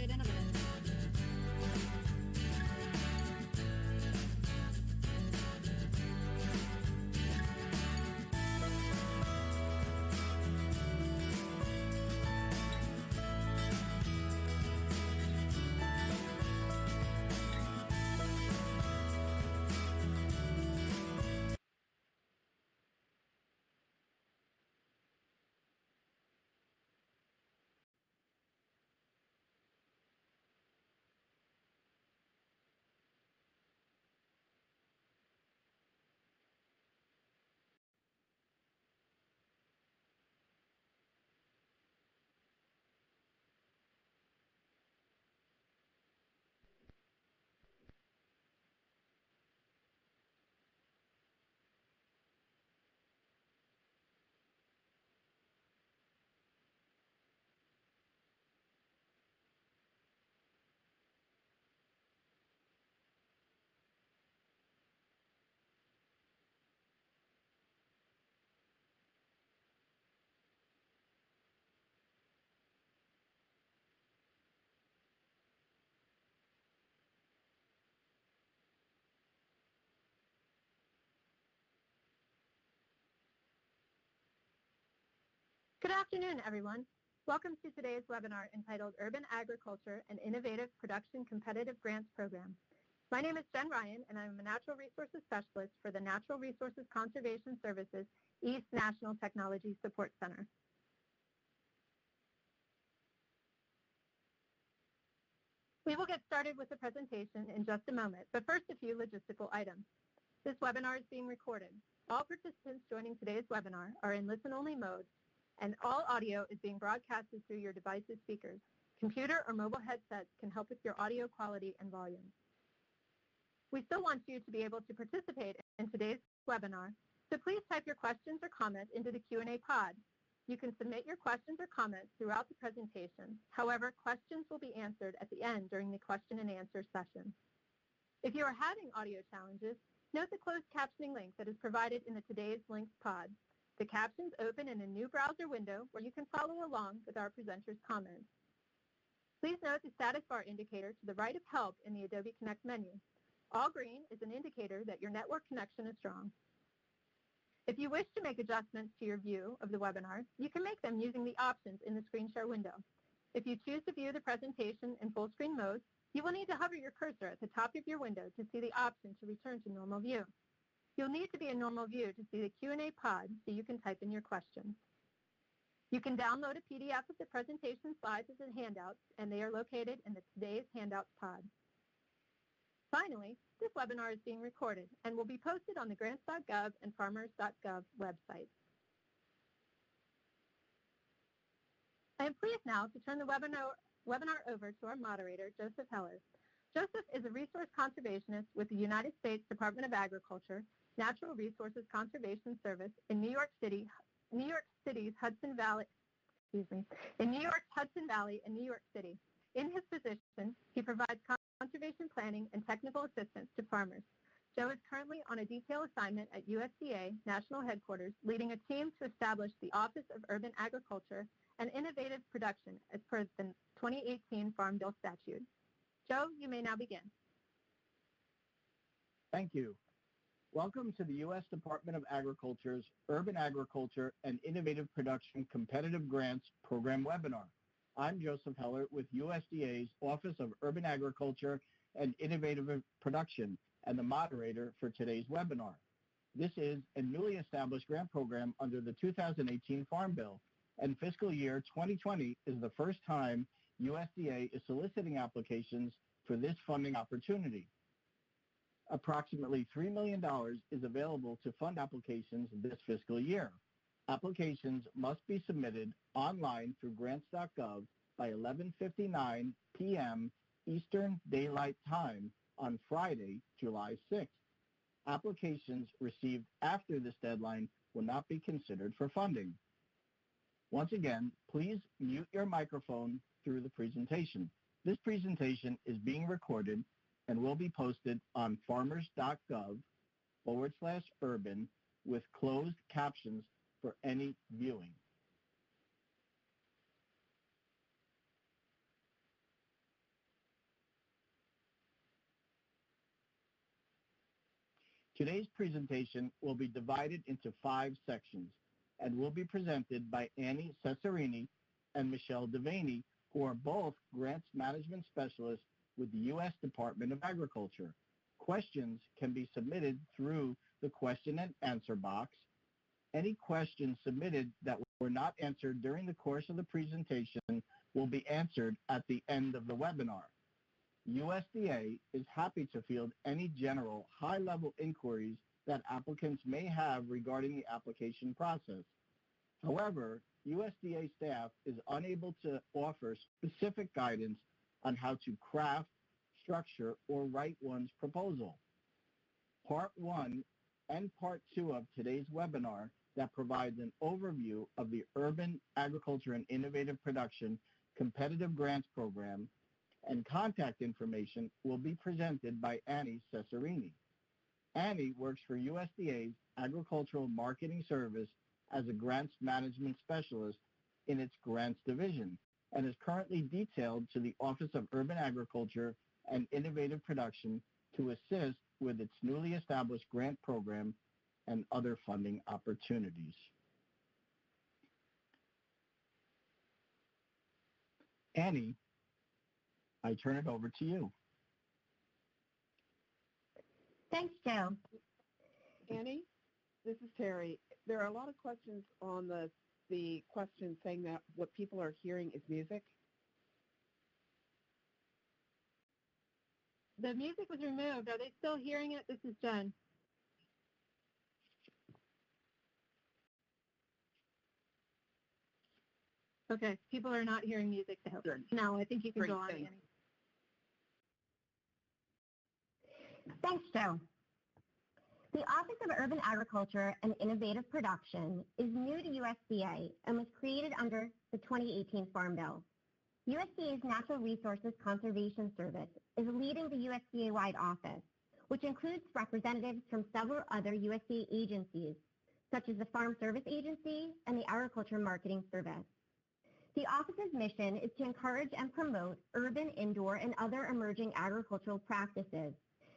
started in a minute. Good afternoon, everyone. Welcome to today's webinar entitled Urban Agriculture and Innovative Production Competitive Grants Program. My name is Jen Ryan, and I'm a Natural Resources Specialist for the Natural Resources Conservation Services East National Technology Support Center. We will get started with the presentation in just a moment, but first a few logistical items. This webinar is being recorded. All participants joining today's webinar are in listen-only mode, and all audio is being broadcasted through your device's speakers. Computer or mobile headsets can help with your audio quality and volume. We still want you to be able to participate in today's webinar, so please type your questions or comments into the Q&A pod. You can submit your questions or comments throughout the presentation. However, questions will be answered at the end during the question and answer session. If you are having audio challenges, note the closed captioning link that is provided in the Today's Links pod. The captions open in a new browser window where you can follow along with our presenters' comments. Please note the status bar indicator to the right of Help in the Adobe Connect menu. All green is an indicator that your network connection is strong. If you wish to make adjustments to your view of the webinar, you can make them using the options in the screen share window. If you choose to view the presentation in full screen mode, you will need to hover your cursor at the top of your window to see the option to return to normal view. You'll need to be in normal view to see the Q&A pod so you can type in your questions. You can download a PDF of the presentation slides as a handout, and they are located in the Today's Handouts pod. Finally, this webinar is being recorded and will be posted on the grants.gov and farmers.gov websites. I am pleased now to turn the webinar over to our moderator, Joseph Heller. Joseph is a resource conservationist with the United States Department of Agriculture, Natural Resources Conservation Service in New York's Hudson Valley and New York City. In his position, he provides conservation planning and technical assistance to farmers. Joe is currently on a detail assignment at USDA National Headquarters, leading a team to establish the Office of Urban Agriculture and Innovative Production as per the 2018 Farm Bill statute. Joe, you may now begin. Thank you. Welcome to the U.S. Department of Agriculture's Urban Agriculture and Innovative Production Competitive Grants Program webinar. I'm Joseph Heller with USDA's Office of Urban Agriculture and Innovative Production and the moderator for today's webinar. This is a newly established grant program under the 2018 Farm Bill, and fiscal year 2020 is the first time USDA is soliciting applications for this funding opportunity. Approximately $3 million is available to fund applications this fiscal year. Applications must be submitted online through grants.gov by 11:59 p.m. Eastern Daylight Time on Friday, July 6th. Applications received after this deadline will not be considered for funding. Once again, please mute your microphone through the presentation. This presentation is being recorded and will be posted on farmers.gov/urban with closed captions for any viewing. Today's presentation will be divided into 5 sections and will be presented by Annie Cesarini and Michelle Devaney, who are both Grants Management Specialists with the U.S. Department of Agriculture. Questions can be submitted through the question and answer box. Any questions submitted that were not answered during the course of the presentation will be answered at the end of the webinar. USDA is happy to field any general high-level inquiries that applicants may have regarding the application process. However, USDA staff is unable to offer specific guidance on how to craft, structure, or write one's proposal. Part 1 and Part 2 of today's webinar that provides an overview of the Urban Agriculture and Innovative Production Competitive Grants Program and contact information will be presented by Annie Cesarini. Annie works for USDA's Agricultural Marketing Service as a Grants Management Specialist in its Grants Division and is currently detailed to the Office of Urban Agriculture and Innovative Production to assist with its newly established grant program and other funding opportunities. Annie, I turn it over to you. Thanks, Joe. Annie, this is Terry. There are a lot of questions on the question saying that what people are hearing is music. The music was removed. Are they still hearing it? This is Jen. Okay, people are not hearing music. Good. No, I think you can Great, go on, thanks. Annie. Thanks, Joe. The Office of Urban Agriculture and Innovative Production is new to USDA and was created under the 2018 Farm Bill. USDA's Natural Resources Conservation Service is leading the USDA-wide office, which includes representatives from several other USDA agencies, such as the Farm Service Agency and the Agriculture Marketing Service. The office's mission is to encourage and promote urban, indoor, and other emerging agricultural practices,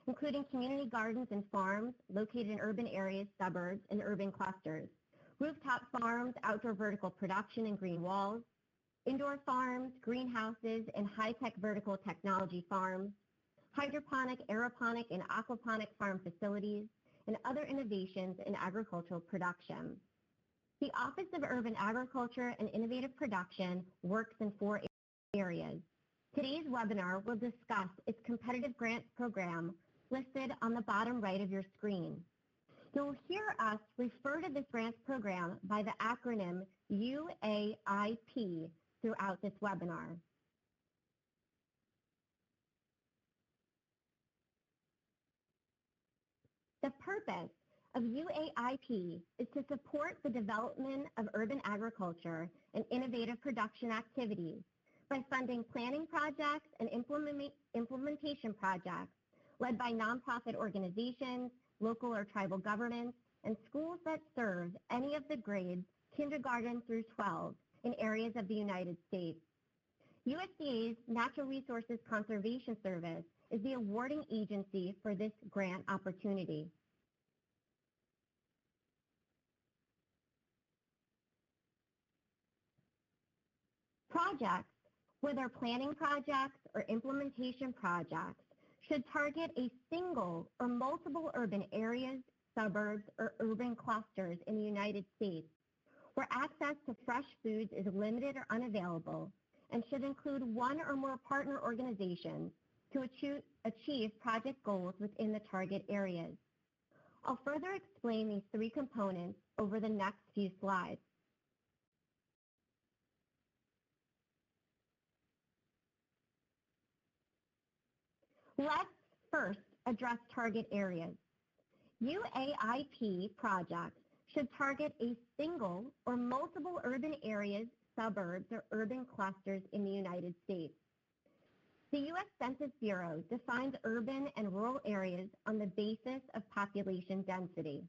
including community gardens and farms located in urban areas, suburbs, and urban clusters, rooftop farms, outdoor vertical production and green walls, indoor farms, greenhouses, and high-tech vertical technology farms, hydroponic, aeroponic, and aquaponic farm facilities, and other innovations in agricultural production. The Office of Urban Agriculture and Innovative Production works in 4 areas. Today's webinar will discuss its competitive grants program listed on the bottom right of your screen. You'll hear us refer to this grants program by the acronym UAIP throughout this webinar. The purpose of UAIP is to support the development of urban agriculture and innovative production activities by funding planning projects and implementation projects led by nonprofit organizations, local or tribal governments, and schools that serve any of the grades kindergarten through 12 in areas of the United States. USDA's Natural Resources Conservation Service is the awarding agency for this grant opportunity. Projects, whether planning projects or implementation projects, should target a single or multiple urban areas, suburbs, or urban clusters in the United States where access to fresh foods is limited or unavailable, and should include one or more partner organizations to achieve project goals within the target areas. I'll further explain these 3 components over the next few slides. Let's first address target areas. UAIP projects should target a single or multiple urban areas, suburbs, or urban clusters in the United States. The U.S. Census Bureau defines urban and rural areas on the basis of population density.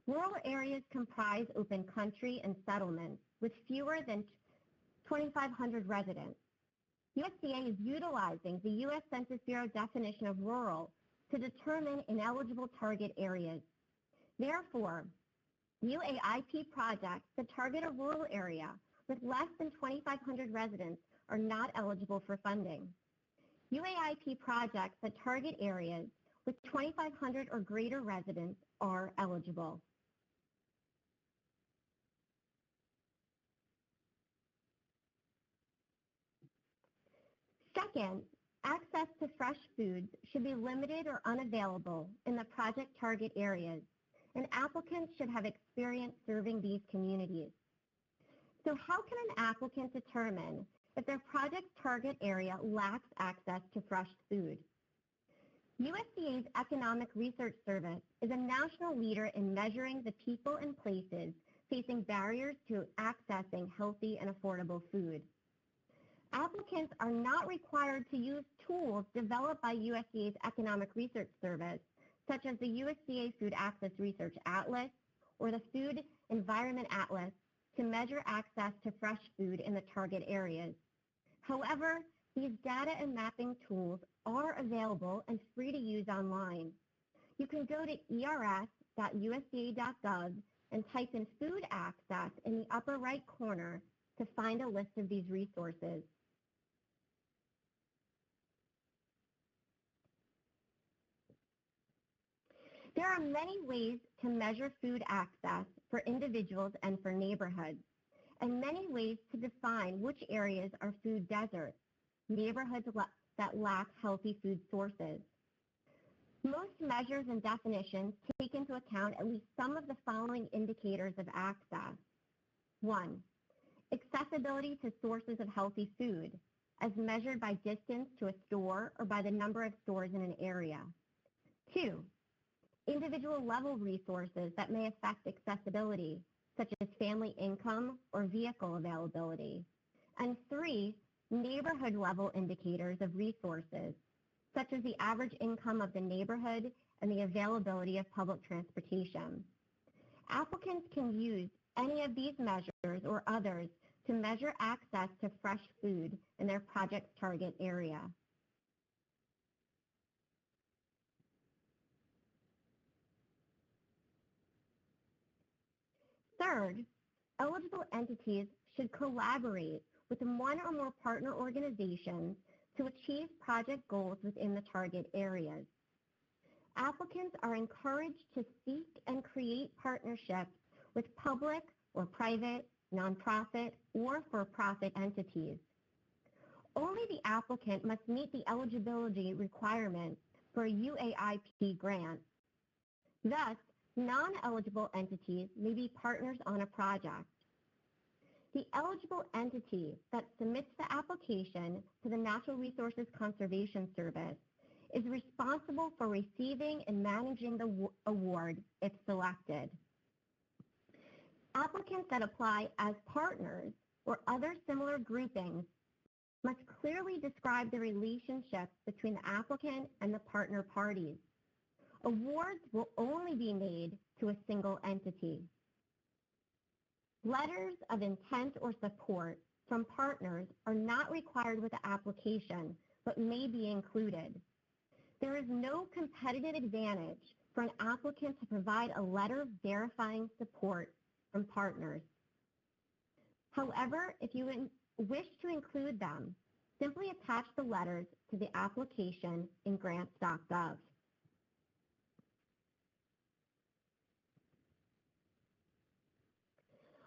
Rural areas comprise open country and settlements with fewer than 2,500 residents. USDA is utilizing the U.S. Census Bureau definition of rural to determine ineligible target areas. Therefore, UAIP projects that target a rural area with less than 2,500 residents are not eligible for funding. UAIP projects that target areas with 2,500 or greater residents are eligible. Second, access to fresh foods should be limited or unavailable in the project target areas, and applicants should have experience serving these communities. So how can an applicant determine if their project's target area lacks access to fresh food? USDA's Economic Research Service is a national leader in measuring the people and places facing barriers to accessing healthy and affordable food. Applicants are not required to use tools developed by USDA's Economic Research Service, such as the USDA Food Access Research Atlas or the Food Environment Atlas, to measure access to fresh food in the target areas. However, these data and mapping tools are available and free to use online. You can go to ers.usda.gov and type in food access in the upper right corner to find a list of these resources. There are many ways to measure food access for individuals and for neighborhoods, and many ways to define which areas are food deserts, neighborhoods that lack healthy food sources. Most measures and definitions take into account at least some of the following indicators of access. 1. Accessibility to sources of healthy food, as measured by distance to a store or by the number of stores in an area. 2. Individual level resources that may affect accessibility, such as family income or vehicle availability. And 3, neighborhood level indicators of resources, such as the average income of the neighborhood and the availability of public transportation. Applicants can use any of these measures or others to measure access to fresh food in their project's target area. Third, eligible entities should collaborate with one or more partner organizations to achieve project goals within the target areas. Applicants are encouraged to seek and create partnerships with public or private, nonprofit, or for-profit entities. Only the applicant must meet the eligibility requirements for a UAIP grant. Thus, non-eligible entities may be partners on a project. The eligible entity that submits the application to the Natural Resources Conservation Service is responsible for receiving and managing the award if selected. Applicants that apply as partners or other similar groupings must clearly describe the relationship between the applicant and the partner parties. Awards will only be made to a single entity. Letters of intent or support from partners are not required with the application, but may be included. There is no competitive advantage for an applicant to provide a letter verifying support from partners. However, if you wish to include them, simply attach the letters to the application in grants.gov.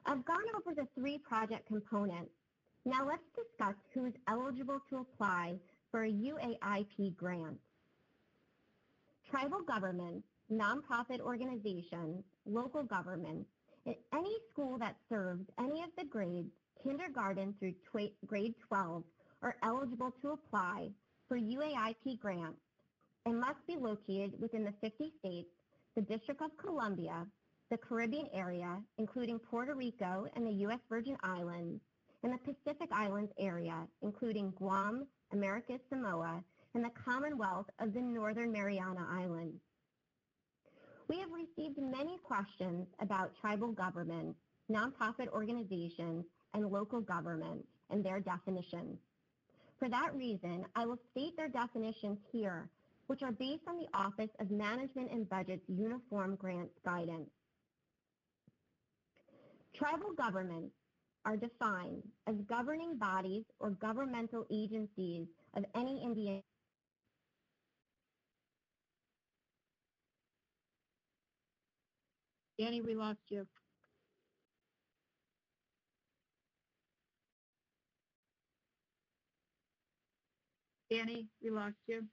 I've gone over the 3 project components. Now let's discuss who is eligible to apply for a UAIP grant. Tribal governments, nonprofit organizations, local governments, and any school that serves any of the grades, kindergarten through grade 12, are eligible to apply for UAIP grants and must be located within the 50 states, the District of Columbia, the Caribbean area, including Puerto Rico and the U.S. Virgin Islands, and the Pacific Islands area, including Guam, American Samoa, and the Commonwealth of the Northern Mariana Islands. We have received many questions about tribal governments, nonprofit organizations, and local government and their definitions. For that reason, I will state their definitions here, which are based on the Office of Management and Budget's Uniform Grants Guidance. Tribal governments are defined as governing bodies or governmental agencies of any Indian. Danny, we lost you. Danny, we lost you.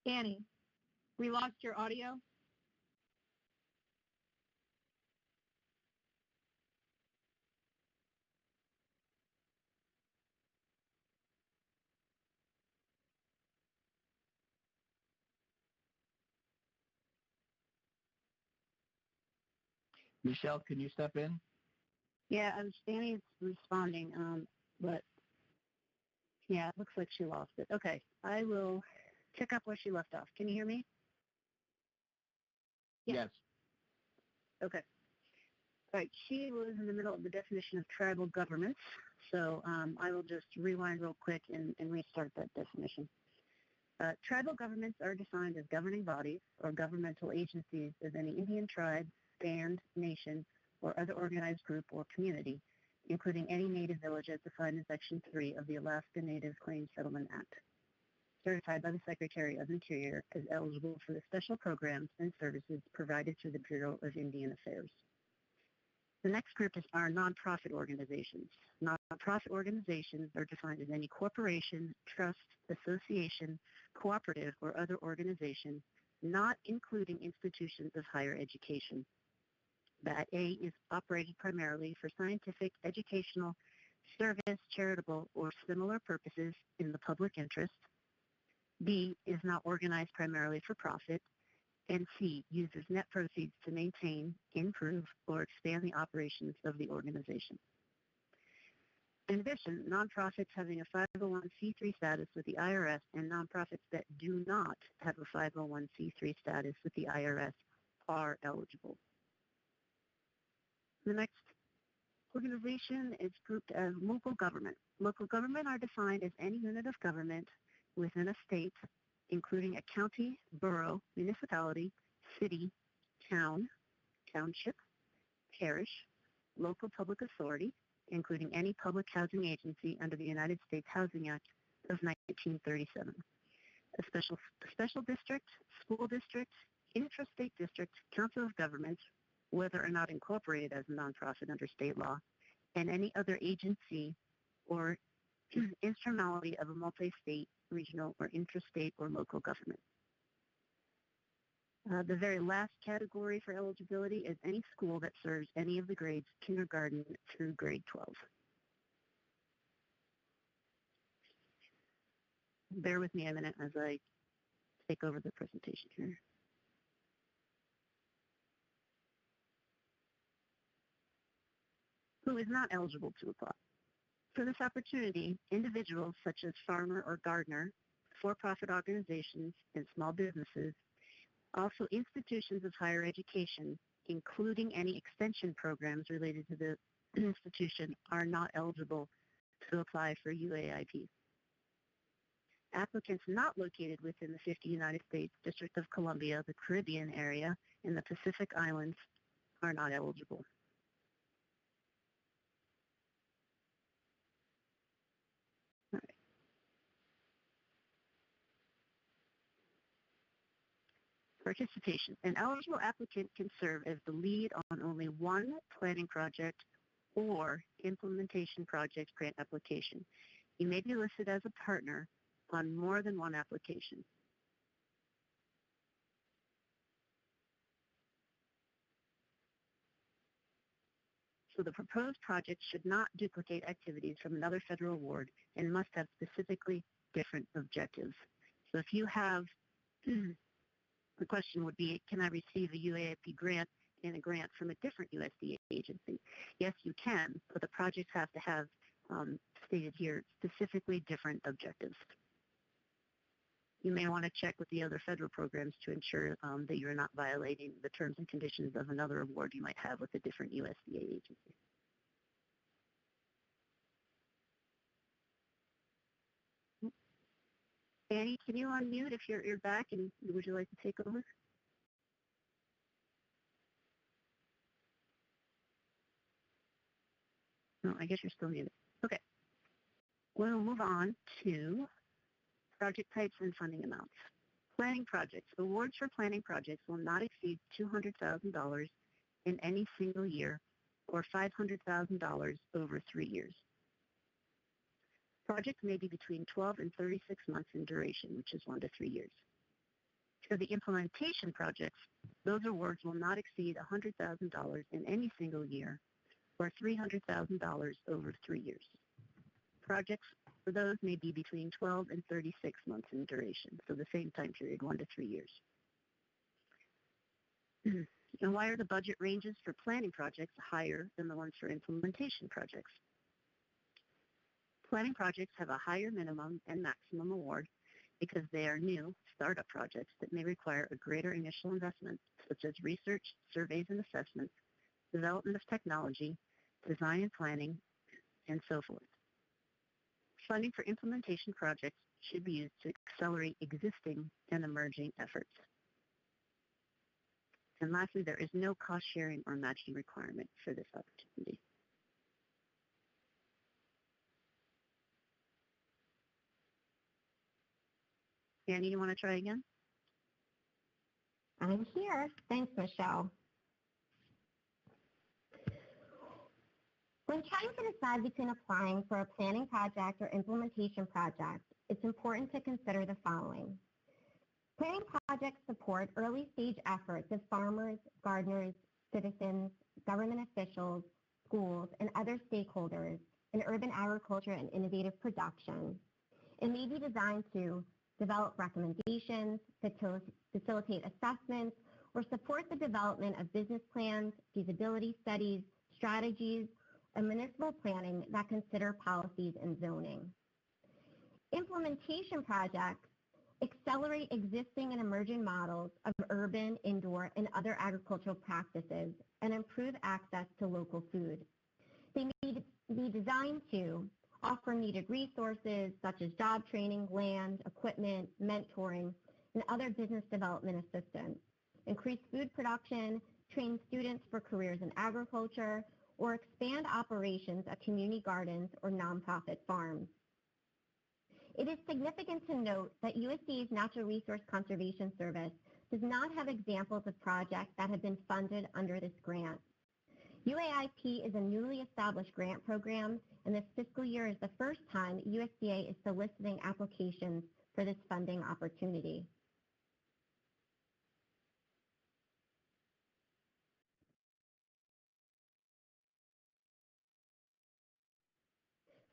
Danny, we lost your audio. Michelle, can you step in? Yeah, Danny's responding, but yeah, it looks like she lost it. Okay, I will pick up where she left off. Can you hear me? Yeah. Yes. Okay. All right, she was in the middle of the definition of tribal governments, so I will just rewind real quick and restart that definition. Tribal governments are defined as governing bodies or governmental agencies of any Indian tribe, band, nation, or other organized group or community, including any native village as defined in Section 3 of the Alaska Native Claims Settlement Act, certified by the Secretary of Interior as eligible for the special programs and services provided through the Bureau of Indian Affairs. The next group are nonprofit organizations. Nonprofit organizations are defined as any corporation, trust, association, cooperative, or other organization, not including institutions of higher education. That A is operated primarily for scientific, educational, service, charitable, or similar purposes in the public interest. B is not organized primarily for profit. And C uses net proceeds to maintain, improve, or expand the operations of the organization. In addition, nonprofits having a 501c3 status with the IRS and nonprofits that do not have a 501c3 status with the IRS are eligible. The next organization is grouped as local government. Local government are defined as any unit of government within a state, including a county, borough, municipality, city, town, township, parish, local public authority, including any public housing agency under the United States Housing Act of 1937, a special district, school district, intrastate district, council of governments, whether or not incorporated as a nonprofit under state law, and any other agency or instrumentality of a multi-state, regional, or intrastate or local government. The very last category for eligibility is any school that serves any of the grades kindergarten through grade 12. Bear with me a minute as I take over the presentation here. Who is not eligible to apply? For this opportunity, individuals such as farmer or gardener, for-profit organizations, and small businesses, also institutions of higher education, including any extension programs related to the institution, are not eligible to apply for UAIP. Applicants not located within the 50 United States, District of Columbia, the Caribbean area, and the Pacific Islands are not eligible. Participation. An eligible applicant can serve as the lead on only one planning project or implementation project grant application. You may be listed as a partner on more than one application. So the proposed project should not duplicate activities from another federal award and must have specifically different objectives. So if you have the question would be, can I receive a UAIP grant and a grant from a different USDA agency? Yes, you can, but the projects have to have, stated here, specifically different objectives. You may want to check with the other federal programs to ensure that you're not violating the terms and conditions of another award you might have with a different USDA agency. Annie, can you unmute if you're back, and would you like to take over? No, I guess you're still muted. Okay. We'll move on to project types and funding amounts. Planning projects. Awards for planning projects will not exceed $200,000 in any single year or $500,000 over 3 years. Projects may be between 12 and 36 months in duration, which is 1 to 3 years. For the implementation projects, those awards will not exceed $100,000 in any single year or $300,000 over 3 years. Projects for those may be between 12 and 36 months in duration, so the same time period, 1 to 3 years. And why are the budget ranges for planning projects higher than the ones for implementation projects? Planning projects have a higher minimum and maximum award because they are new startup projects that may require a greater initial investment, such as research, surveys and assessments, development of technology, design and planning, and so forth. Funding for implementation projects should be used to accelerate existing and emerging efforts. And lastly, there is no cost sharing or matching requirement for this opportunity. Annie, you want to try again? I'm here. Thanks, Michelle. When trying to decide between applying for a planning project or implementation project, it's important to consider the following. Planning projects support early-stage efforts of farmers, gardeners, citizens, government officials, schools, and other stakeholders in urban agriculture and innovative production. It may be designed to develop recommendations, facilitate assessments, or support the development of business plans, feasibility studies, strategies, and municipal planning that consider policies and zoning. Implementation projects accelerate existing and emerging models of urban, indoor, and other agricultural practices and improve access to local food. They may be designed to offer needed resources such as job training, land, equipment, mentoring, and other business development assistance, increase food production, train students for careers in agriculture, or expand operations at community gardens or nonprofit farms. It is significant to note that USDA's Natural Resource Conservation Service does not have examples of projects that have been funded under this grant. UAIP is a newly established grant program, and this fiscal year is the first time USDA is soliciting applications for this funding opportunity.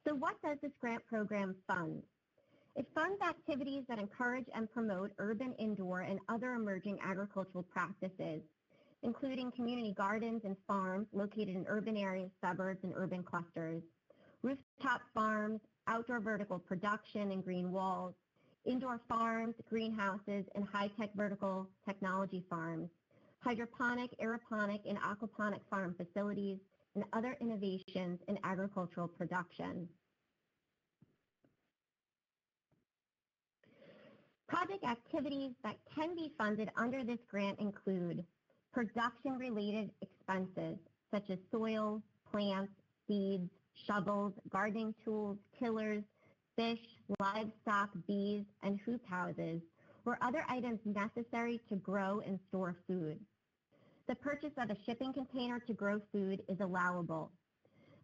So what does this grant program fund? It funds activities that encourage and promote urban, indoor, and other emerging agricultural practices, including community gardens and farms located in urban areas, suburbs, and urban clusters, rooftop farms, outdoor vertical production and green walls, indoor farms, greenhouses, and high-tech vertical technology farms, hydroponic, aeroponic, and aquaponic farm facilities, and other innovations in agricultural production. Project activities that can be funded under this grant include production-related expenses such as soil, plants, seeds, shovels, gardening tools, tillers, fish, livestock, bees, and hoop houses, or other items necessary to grow and store food. The purchase of a shipping container to grow food is allowable.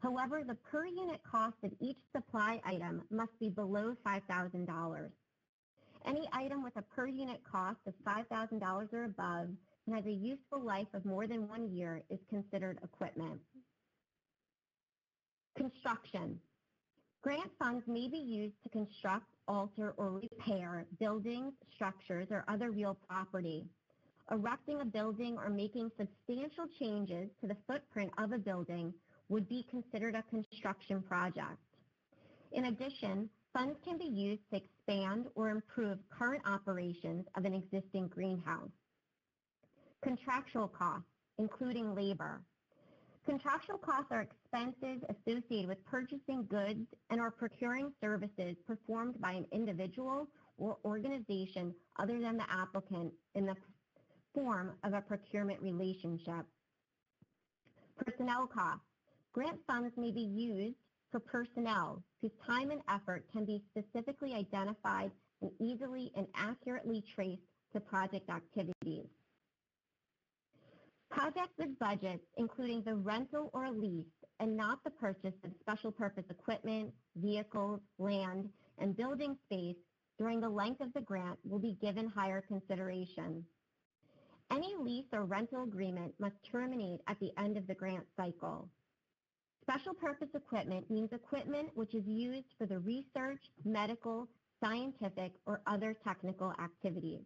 However, the per unit cost of each supply item must be below $5,000. Any item with a per unit cost of $5,000 or above and has a useful life of more than 1 year is considered equipment. Construction. Grant funds may be used to construct, alter, or repair buildings, structures, or other real property. Erecting a building or making substantial changes to the footprint of a building would be considered a construction project. In addition, Funds can be used to expand or improve current operations of an existing greenhouse. Contractual costs, including labor. Contractual costs are expenses associated with purchasing goods and or procuring services performed by an individual or organization other than the applicant in the form of a procurement relationship. Personnel costs. Grant funds may be used for personnel whose time and effort can be specifically identified and easily and accurately traced to project activities. Projects with budgets including the rental or lease and not the purchase of special purpose equipment, vehicles, land, and building space during the length of the grant will be given higher consideration. Any lease or rental agreement must terminate at the end of the grant cycle. Special purpose equipment means equipment which is used for the research, medical, scientific, or other technical activities.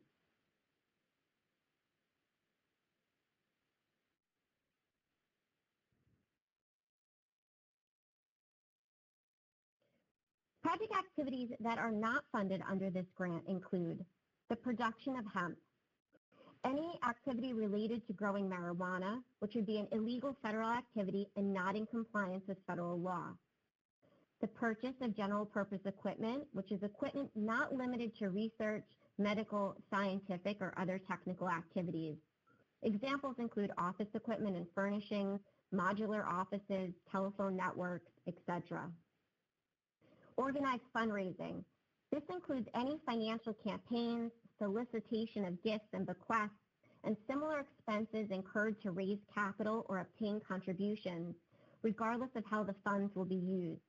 Project activities that are not funded under this grant include the production of hemp, any activity related to growing marijuana, which would be an illegal federal activity and not in compliance with federal law. The purchase of general purpose equipment, which is equipment not limited to research, medical, scientific, or other technical activities. Examples include office equipment and furnishings, modular offices, telephone networks, etc. Organized fundraising. This includes any financial campaigns, solicitation of gifts and bequests, and similar expenses incurred to raise capital or obtain contributions, regardless of how the funds will be used.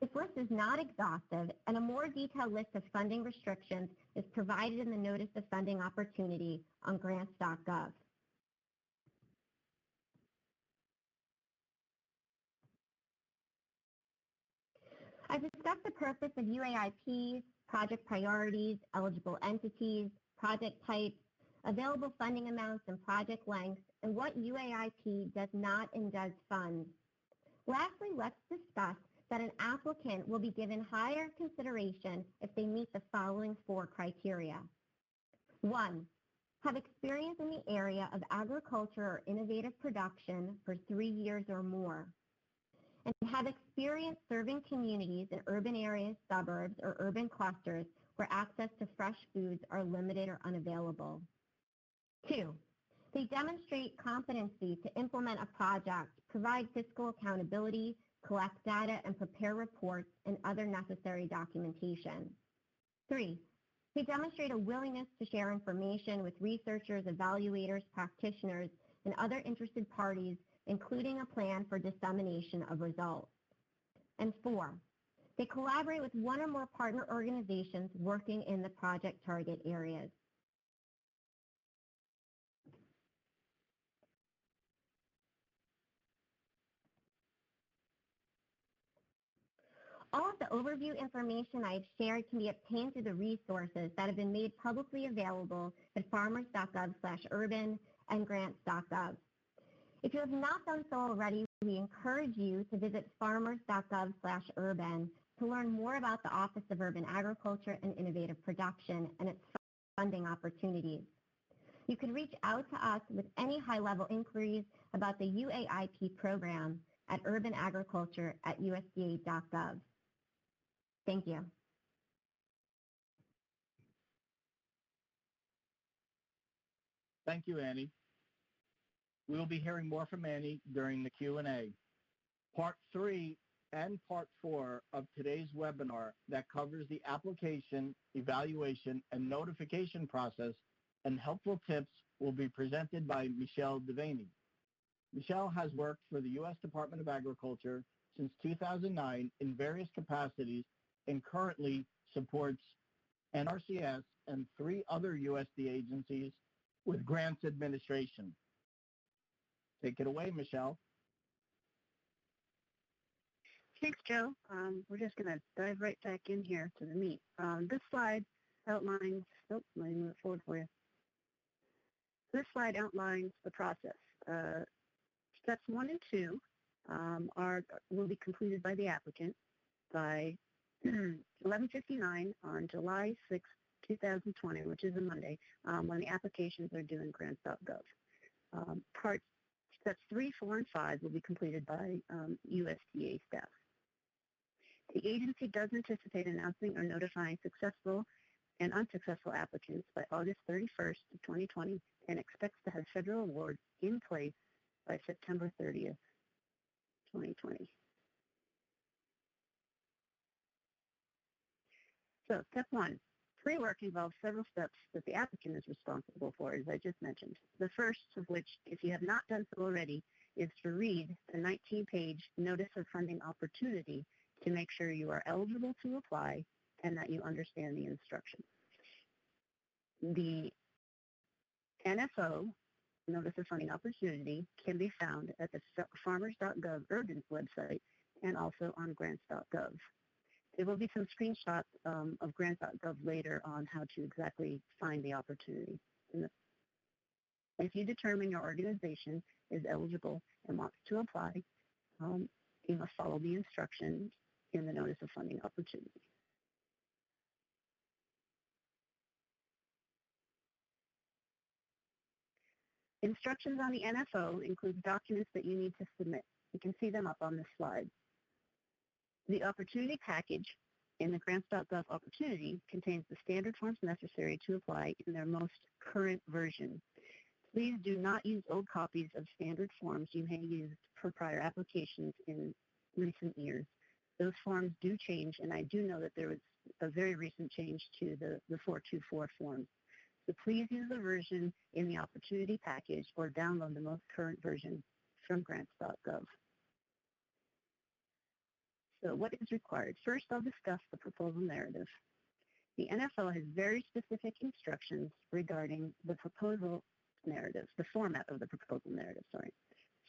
This list is not exhaustive, and a more detailed list of funding restrictions is provided in the Notice of Funding Opportunity on grants.gov. I've discussed the purpose of UAIPs, project priorities, eligible entities, project types, available funding amounts and project lengths, and what UAIP does not and does fund. Lastly, let's discuss that an applicant will be given higher consideration if they meet the following 4 criteria. 1, have experience in the area of agriculture or innovative production for 3 years or more, and have experience serving communities in urban areas, suburbs, or urban clusters where access to fresh foods are limited or unavailable. 2, they demonstrate competency to implement a project, provide fiscal accountability, collect data, and prepare reports and other necessary documentation. 3, they demonstrate a willingness to share information with researchers, evaluators, practitioners, and other interested parties, including a plan for dissemination of results. And 4, they collaborate with one or more partner organizations working in the project target areas. All of the overview information I have shared can be obtained through the resources that have been made publicly available at farmers.gov/urban and grants.gov. If you have not done so already, we encourage you to visit farmers.gov/urban to learn more about the Office of Urban Agriculture and Innovative Production and its funding opportunities. You can reach out to us with any high-level inquiries about the UAIP program at urbanagriculture@usda.gov. Thank you. Thank you, Annie. We will be hearing more from Annie during the Q&A. Part 3 and Part 4 of today's webinar that covers the application, evaluation, and notification process and helpful tips will be presented by Michelle Devaney. Michelle has worked for the U.S. Department of Agriculture since 2009 in various capacities and currently supports NRCS and 3 other USDA agencies with grants administration. Take it away, Michelle. Thanks, Joe. We're just going to dive right back in here to the meat. This slide outlines, let me move it forward for you. This slide outlines the process. Steps 1 and 2 will be completed by the applicant by 11:59 on July 6, 2020, which is a Monday, when the applications are due in grants.gov. Steps 3, 4, and 5 will be completed by USDA staff. The agency does anticipate announcing or notifying successful and unsuccessful applicants by August 31st, 2020, and expects to have federal awards in place by September 30th, 2020. So step 1, pre-work involves several steps that the applicant is responsible for, as I just mentioned. The first of which, if you have not done so already, is to read the 19-page Notice of Funding Opportunity to make sure you are eligible to apply and that you understand the instructions. The NFO, Notice of Funding Opportunity, can be found at the farmers.gov Urban's website and also on grants.gov. There will be some screenshots of grants.gov later on how to exactly find the opportunity. If you determine your organization is eligible and wants to apply, you must follow the instructions in the Notice of Funding Opportunity. Instructions on the NFO include documents that you need to submit. You can see them up on this slide. The opportunity package in the grants.gov opportunity contains the standard forms necessary to apply in their most current version. Please do not use old copies of standard forms you may have used for prior applications in recent years. Those forms do change, and I do know that there was a very recent change to the 424 forms. So please use the version in the opportunity package or download the most current version from grants.gov. So what is required? First, I'll discuss the proposal narrative. The NFL has very specific instructions regarding the proposal narrative, the format of the proposal narrative, sorry.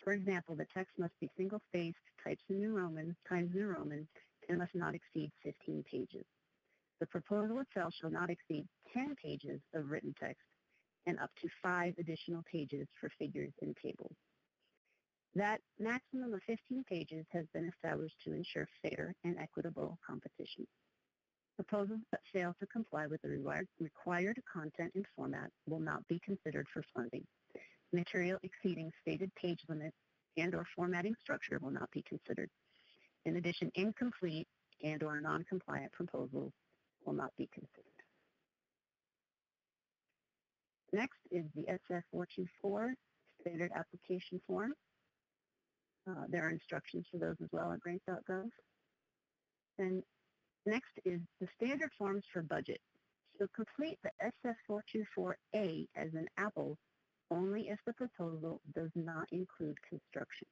For example, the text must be single-spaced, types in New Roman, Times New Roman, and must not exceed 15 pages. The proposal itself shall not exceed 10 pages of written text and up to 5 additional pages for figures and tables. That maximum of 15 pages has been established to ensure fair and equitable competition. Proposals that fail to comply with the required content and format will not be considered for funding. Material exceeding stated page limits and or formatting structure will not be considered. In addition, incomplete and or non-compliant proposals will not be considered. Next is the SF424 standard application form. There are instructions for those as well at grants.gov. And next is the standard forms for budget. So complete the SF424A as an apple only if the proposal does not include construction.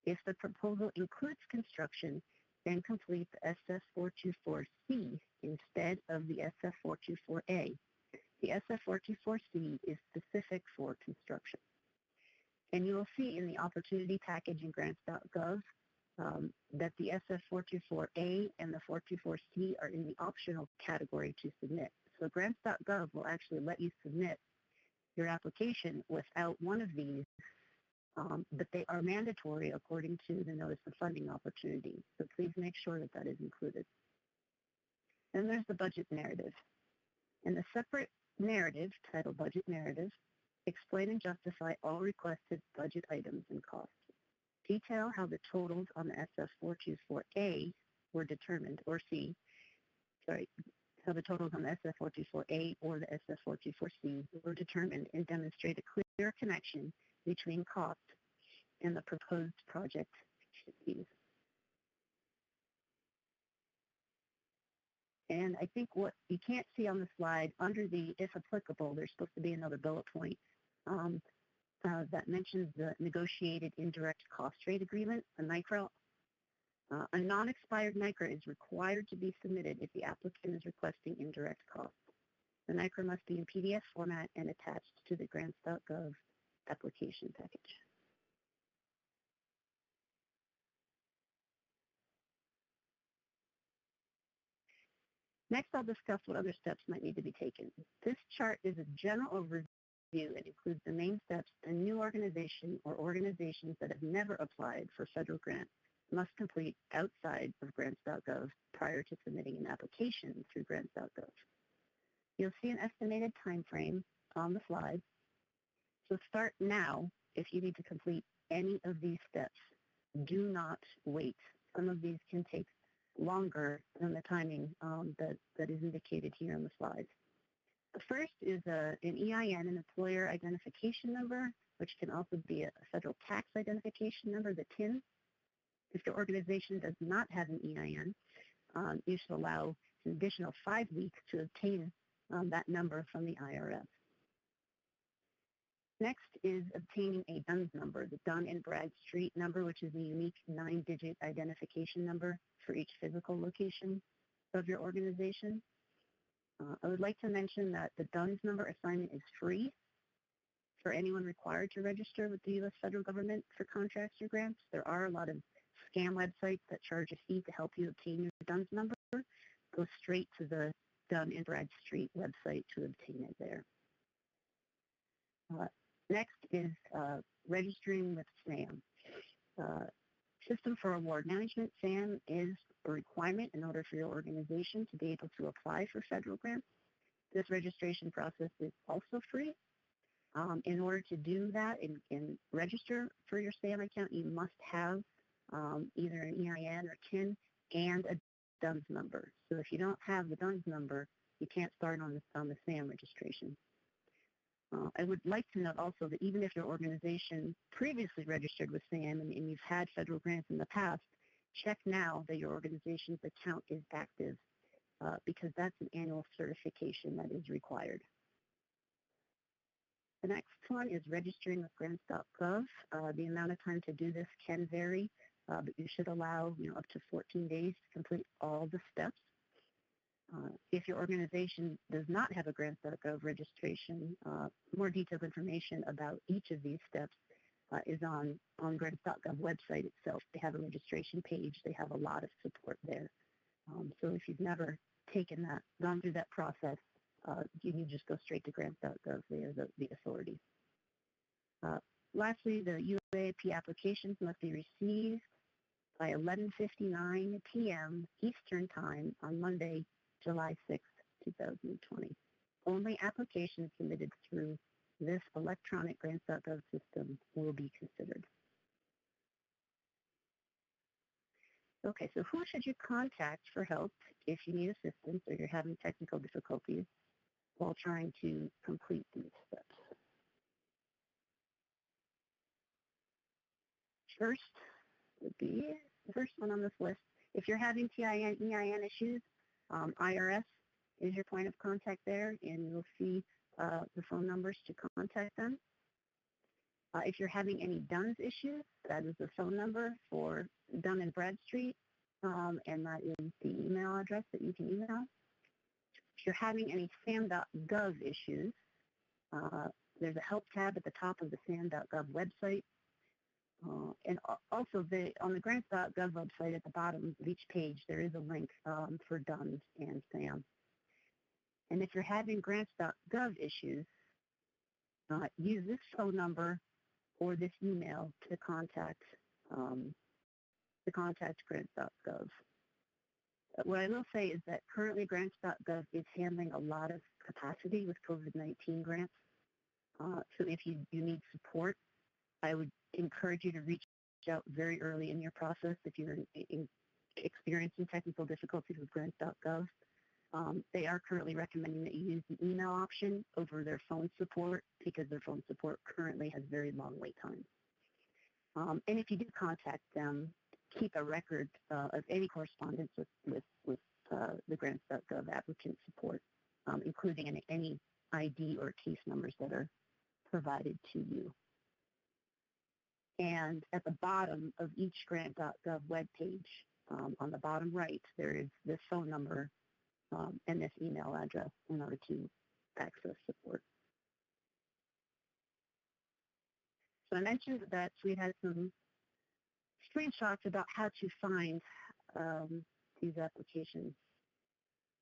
If the proposal includes construction, then complete the SF424C instead of the SF424A. The SF424C is specific for construction. And you will see in the opportunity package in grants.gov that the SF424A and the 424C are in the optional category to submit. So grants.gov will actually let you submit your application without one of these, but they are mandatory according to the Notice of Funding Opportunity. So please make sure that that is included. Then there's the budget narrative. And the separate narrative, titled Budget Narrative, explain and justify all requested budget items and costs. Detail how the totals on the SF424A were determined, or how the totals on the SF424A or the SF424C were determined, and demonstrate a clear connection between cost and the proposed project fees. And I think what you can't see on the slide, under the if applicable, there's supposed to be another bullet point that mentions the negotiated indirect cost rate agreement, a NICRA. A non-expired NICRA is required to be submitted if the applicant is requesting indirect costs. The NICRA must be in PDF format and attached to the grants.gov application package. Next, I'll discuss what other steps might need to be taken. This chart is a general overview and includes the main steps a new organization or organizations that have never applied for federal grant must complete outside of grants.gov prior to submitting an application through grants.gov. You'll see an estimated time frame on the slide. So start now if you need to complete any of these steps. Do not wait. Some of these can take longer than the timing that is indicated here on the slides. The first is an EIN, an employer identification number, which can also be a federal tax identification number, the TIN. If your organization does not have an EIN, you should allow an additional 5 weeks to obtain that number from the IRS. Next is obtaining a DUNS number, the Dun and Bradstreet number, which is a unique 9-digit identification number for each physical location of your organization. I would like to mention that the DUNS number assignment is free for anyone required to register with the U.S. federal government for contracts or grants. There are a lot of scam websites that charge a fee to help you obtain your DUNS number. Go straight to the Dun and Bradstreet website to obtain it there. Next is registering with SAM. System for Award Management, SAM, is a requirement in order for your organization to be able to apply for federal grants. This registration process is also free. In order to do that and register for your SAM account, you must have either an EIN or TIN and a DUNS number. So if you don't have the DUNS number, you can't start on the SAM registration. I would like to note also that even if your organization previously registered with SAM and you've had federal grants in the past, check now that your organization's account is active because that's an annual certification that is required. The next one is registering with grants.gov. The amount of time to do this can vary, but you should allow up to 14 days to complete all the steps. If your organization does not have a grants.gov registration, more detailed information about each of these steps is on grants.gov website itself. They have a registration page. They have a lot of support there. So if you've never gone through that process, you can just go straight to grants.gov. They are the authority. Lastly, the UAAP applications must be received by 11:59 p.m. Eastern Time on Monday, July 6, 2020. Only applications submitted through this electronic grants.gov system will be considered. Okay, so who should you contact for help if you need assistance or you're having technical difficulties while trying to complete these steps? First would be the first one on this list. If you're having EIN issues, IRS is your point of contact there, and you'll see the phone numbers to contact them. If you're having any DUNS issues, that is the phone number for Dun and Bradstreet, and that is the email address that you can email. If you're having any SAM.gov issues, there's a help tab at the top of the SAM.gov website. And also on the grants.gov website at the bottom of each page, there is a link for DUNS and SAM. And if you're having grants.gov issues, use this phone number or this email to contact grants.gov. What I will say is that currently grants.gov is handling a lot of capacity with COVID-19 grants. So if you need support, I would encourage you to reach out very early in your process if you're experiencing technical difficulties with grants.gov. They are currently recommending that you use the email option over their phone support because their phone support currently has very long wait times. And if you do contact them, keep a record of any correspondence with the grants.gov applicant support, including any ID or case numbers that are provided to you. And at the bottom of each grant.gov webpage, on the bottom right, there is this phone number and this email address in order to access support. So I mentioned that we had some screenshots about how to find these applications.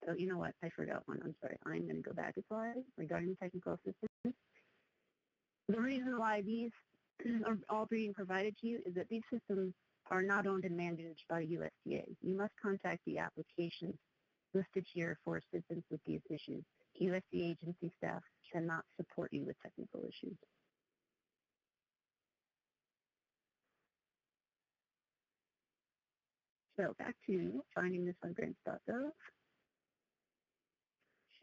So you know what? I forgot one. I'm sorry. I'm going to go back a slide regarding technical assistance. The reason why these are all being provided to you is that these systems are not owned and managed by USDA. You must contact the applications listed here for assistance with these issues. USDA agency staff cannot support you with technical issues. So back to finding this on grants.gov.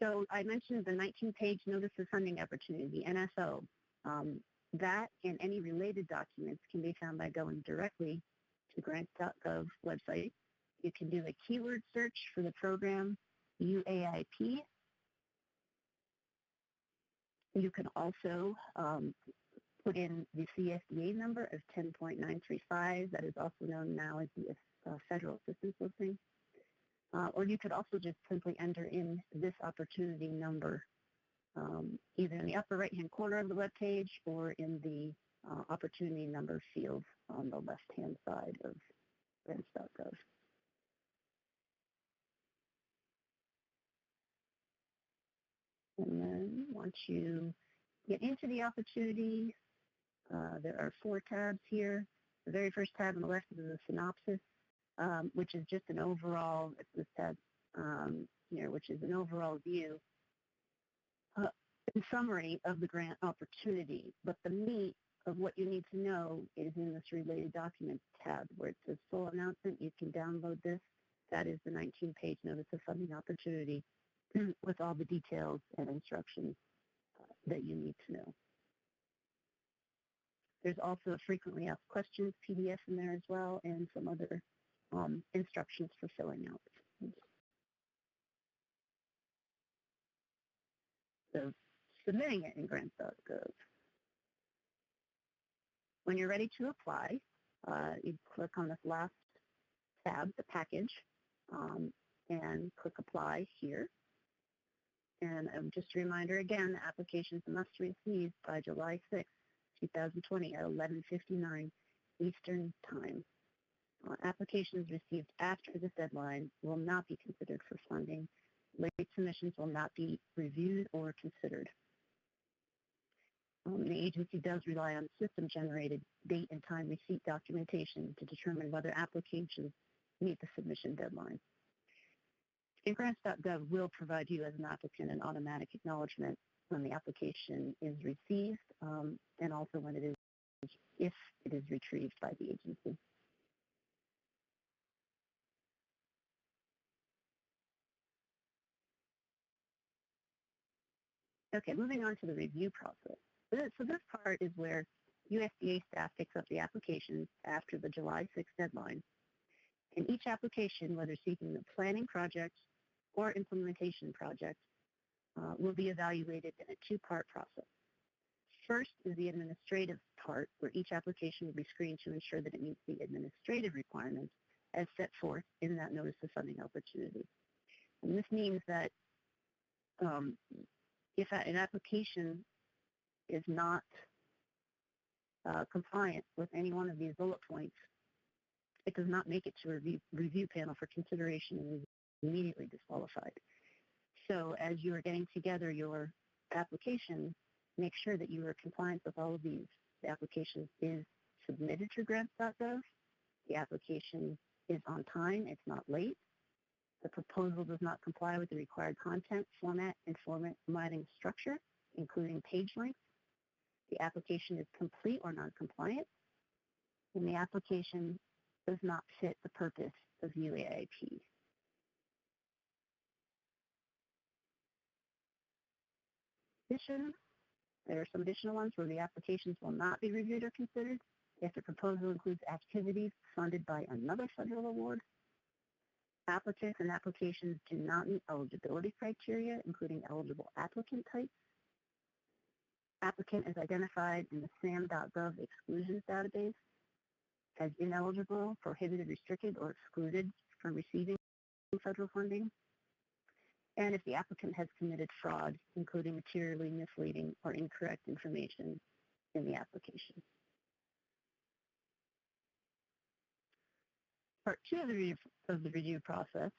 So I mentioned the 19-page Notice of Funding Opportunity, NSO. That and any related documents can be found by going directly to grants.gov website. You can do a keyword search for the program UAIP. You can also put in the CSDA number of 10.935. That is also known now as the Federal Assistance Listing. Or you could also just simply enter in this opportunity number, either in the upper right-hand corner of the web page or in the opportunity number field on the left-hand side of grants.gov. And then once you get into the opportunity, there are 4 tabs here. The very first tab on the left is the synopsis, which is just an overall, it's this tab here, which is an overall view in summary of the grant opportunity. But the meat of what you need to know is in this related documents tab where it says full announcement. You can download this. That is the 19-page Notice of Funding Opportunity with all the details and instructions that you need to know. There's also a frequently asked questions PDF in there as well, and some other instructions for filling out. So submitting it in grants.gov. When you're ready to apply, you click on this last tab, the package, and click apply here. And just a reminder again, applications must be received by July 6, 2020 at 11:59 Eastern Time. Applications received after this deadline will not be considered for funding. Late submissions will not be reviewed or considered. The agency does rely on system-generated date and time receipt documentation to determine whether applications meet the submission deadline. Grants.gov will provide you as an applicant an automatic acknowledgement when the application is received and also when it is, if it is retrieved by the agency. Okay, moving on to the review process. So this part is where USDA staff picks up the applications after the July 6th deadline. And each application, whether seeking a planning project or implementation project, will be evaluated in a 2-part process. First is the administrative part, where each application will be screened to ensure that it meets the administrative requirements as set forth in that Notice of Funding Opportunity. And this means that if an application is not compliant with any one of these bullet points, it does not make it to a review panel for consideration and is immediately disqualified. So as you are getting together your application, make sure that you are compliant with all of these. The application is submitted to grants.gov. The application is on time. It's not late. The proposal does not comply with the required content, format, and formatting structure, including page length. The application is complete or non-compliant, and the application does not fit the purpose of UAIP. There are some additional ones where the applications will not be reviewed or considered if the proposal includes activities funded by another federal award. Applicants and applications do not meet eligibility criteria, including eligible applicant types. Applicant is identified in the SAM.gov exclusions database as ineligible, prohibited, restricted, or excluded from receiving federal funding. And if the applicant has committed fraud, including materially misleading or incorrect information in the application. Part 2 of the review process,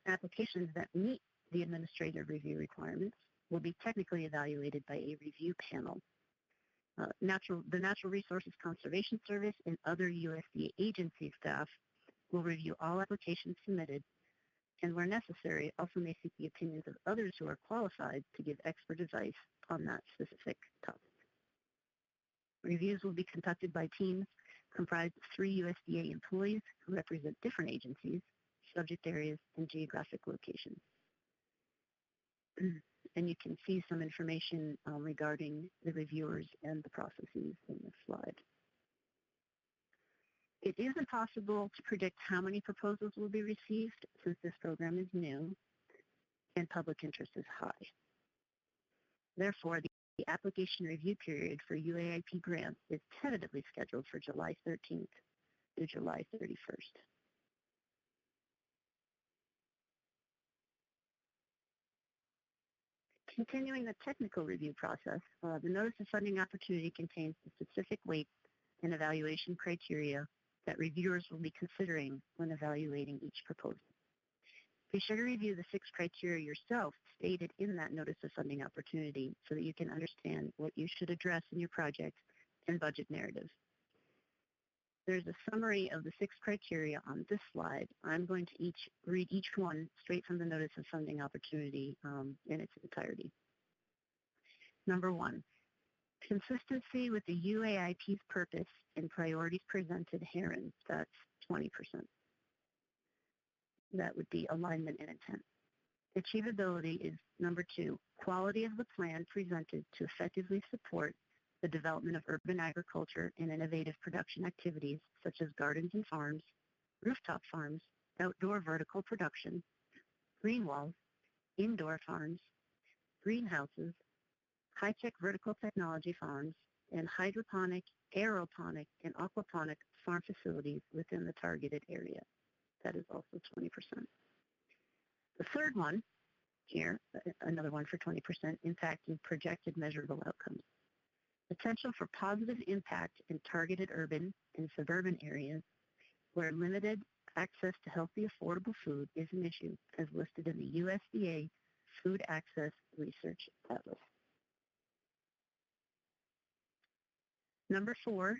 applications that meet the administrative review requirements will be technically evaluated by a review panel. the Natural Resources Conservation Service and other USDA agency staff will review all applications submitted and, where necessary, also may seek the opinions of others who are qualified to give expert advice on that specific topic. Reviews will be conducted by teams comprised of 3 USDA employees who represent different agencies, subject areas, and geographic locations. And you can see some information regarding the reviewers and the processes in this slide. It is impossible to predict how many proposals will be received since this program is new and public interest is high. Therefore, the application review period for UAIP grants is tentatively scheduled for July 13th through July 31st. Continuing the technical review process, the Notice of Funding Opportunity contains the specific weights and evaluation criteria that reviewers will be considering when evaluating each proposal. Be sure to review the 6 criteria yourself stated in that Notice of Funding Opportunity so that you can understand what you should address in your project and budget narrative. There's a summary of the 6 criteria on this slide. I'm going to read each one straight from the Notice of Funding Opportunity in its entirety. Number 1, consistency with the UAIP's purpose and priorities presented herein. That's 20%. That would be alignment and intent. Achievability is number 2, quality of the plan presented to effectively support the development of urban agriculture and innovative production activities such as gardens and farms, rooftop farms, outdoor vertical production, green walls, indoor farms, greenhouses, high-tech vertical technology farms, and hydroponic, aeroponic, and aquaponic farm facilities within the targeted area. That is also 20%. The third one here, another one for 20%, impacting projected measurable outcomes. Potential for positive impact in targeted urban and suburban areas where limited access to healthy, affordable food is an issue, as listed in the USDA Food Access Research Atlas. Number 4,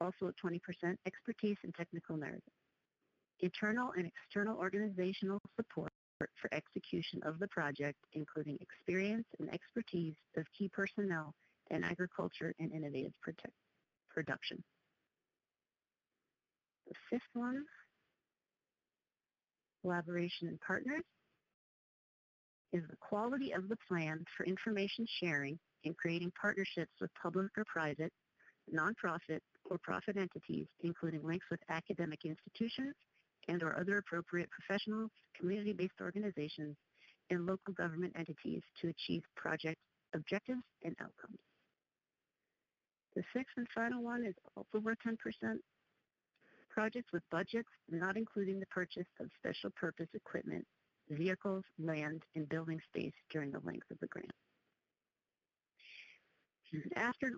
also at 20%, expertise and technical narrative. Internal and external organizational support for execution of the project, including experience and expertise of key personnel in agriculture and innovative production. The 5th one, collaboration and partners, is the quality of the plan for information sharing and creating partnerships with public or private, nonprofit, or profit entities, including links with academic institutions and or other appropriate professional, community-based organizations, and local government entities to achieve project objectives and outcomes. The 6th and final one is also worth 10%. Projects with budgets not including the purchase of special purpose equipment, vehicles, land, and building space during the length of the grant. After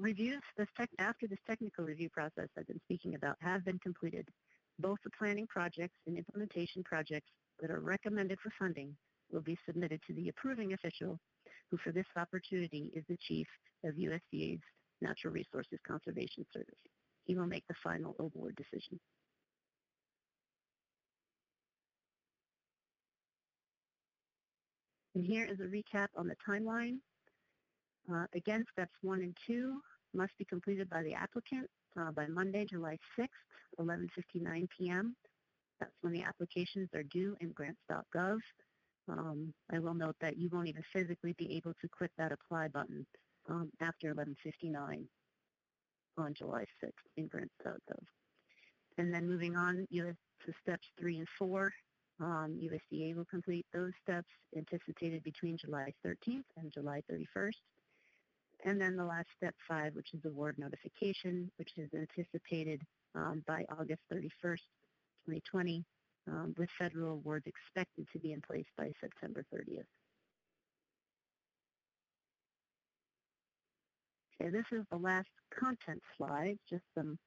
this technical review process I've been speaking about have been completed, both the planning projects and implementation projects that are recommended for funding will be submitted to the approving official, who for this opportunity is the Chief of USDA's Natural Resources Conservation Service. He will make the final award decision. And here is a recap on the timeline. Again, steps 1 and 2 must be completed by the applicant by Monday, July 6th, 11:59 p.m. That's when the applications are due in grants.gov. I will note that you won't even physically be able to click that apply button after 11:59 on July 6th in grants.gov. And then moving on to steps 3 and 4, USDA will complete those steps anticipated between July 13th and July 31st. And then the last step 5, which is award notification, which is anticipated by August 31st, 2020, with federal awards expected to be in place by September 30th. Okay, this is the last content slide, just some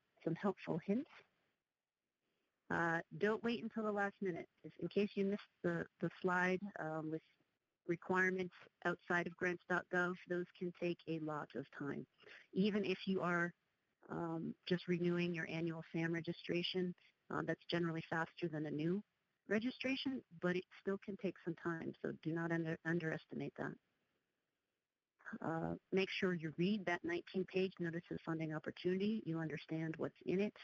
helpful hints. Don't wait until the last minute. In case you missed the slide with requirements outside of grants.gov, those can take a lot of time. Even if you are just renewing your annual SAM registration, that's generally faster than a new registration, but it still can take some time, so do not underestimate that. Make sure you read that 19-page Notice of Funding Opportunity. You understand what's in it.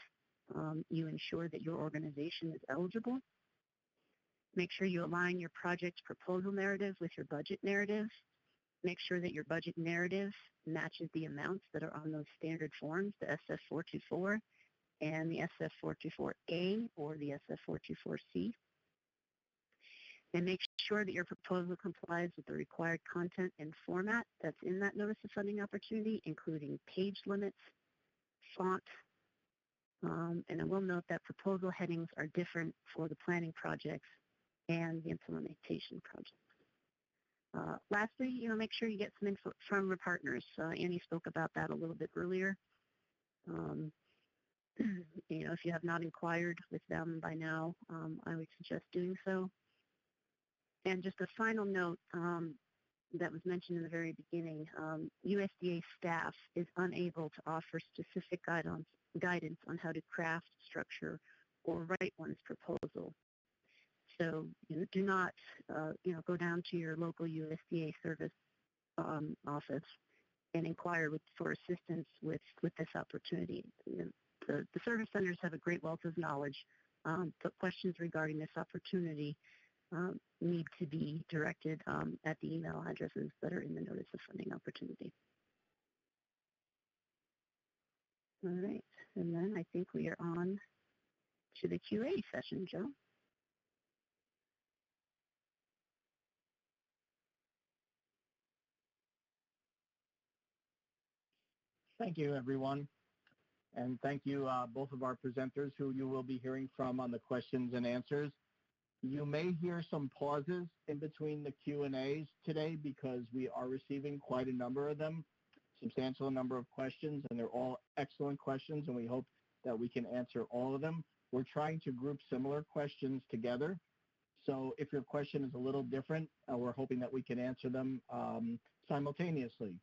You ensure that your organization is eligible. Make sure you align your project's proposal narrative with your budget narrative. Make sure that your budget narrative matches the amounts that are on those standard forms, the SF424 and the SF424A or the SF424C. And make sure that your proposal complies with the required content and format that's in that Notice of Funding Opportunity, including page limits, font, and I will note that proposal headings are different for the planning projects and the implementation projects. Lastly, make sure you get some info from your partners. Annie spoke about that a little bit earlier. If you have not inquired with them by now, I would suggest doing so. And just a final note that was mentioned in the very beginning, USDA staff is unable to offer specific guidance on how to craft, structure, or write one's proposal. So do not go down to your local USDA service office and inquire for assistance with this opportunity. The service centers have a great wealth of knowledge, but questions regarding this opportunity need to be directed at the email addresses that are in the Notice of Funding Opportunity. All right, and then I think we are on to the QA session, Joe. Thank you, everyone. And thank you, both of our presenters who you will be hearing from on the questions and answers. You may hear some pauses in between the Q&As today because we are receiving quite a number of them, substantial number of questions, and they're all excellent questions, and we hope that we can answer all of them. We're trying to group similar questions together. So if your question is a little different, we're hoping that we can answer them simultaneously.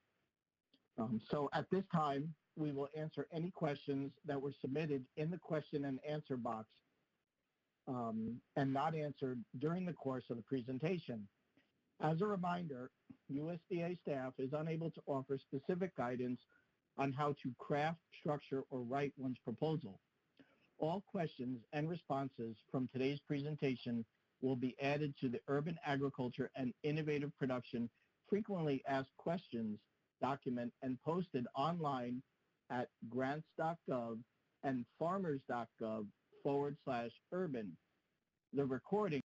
So at this time, we will answer any questions that were submitted in the question and answer box and not answered during the course of the presentation. As a reminder, USDA staff is unable to offer specific guidance on how to craft, structure, or write one's proposal. All questions and responses from today's presentation will be added to the Urban Agriculture and Innovative Production Frequently Asked Questions document and posted online at grants.gov and farmers.gov/urban. The recording,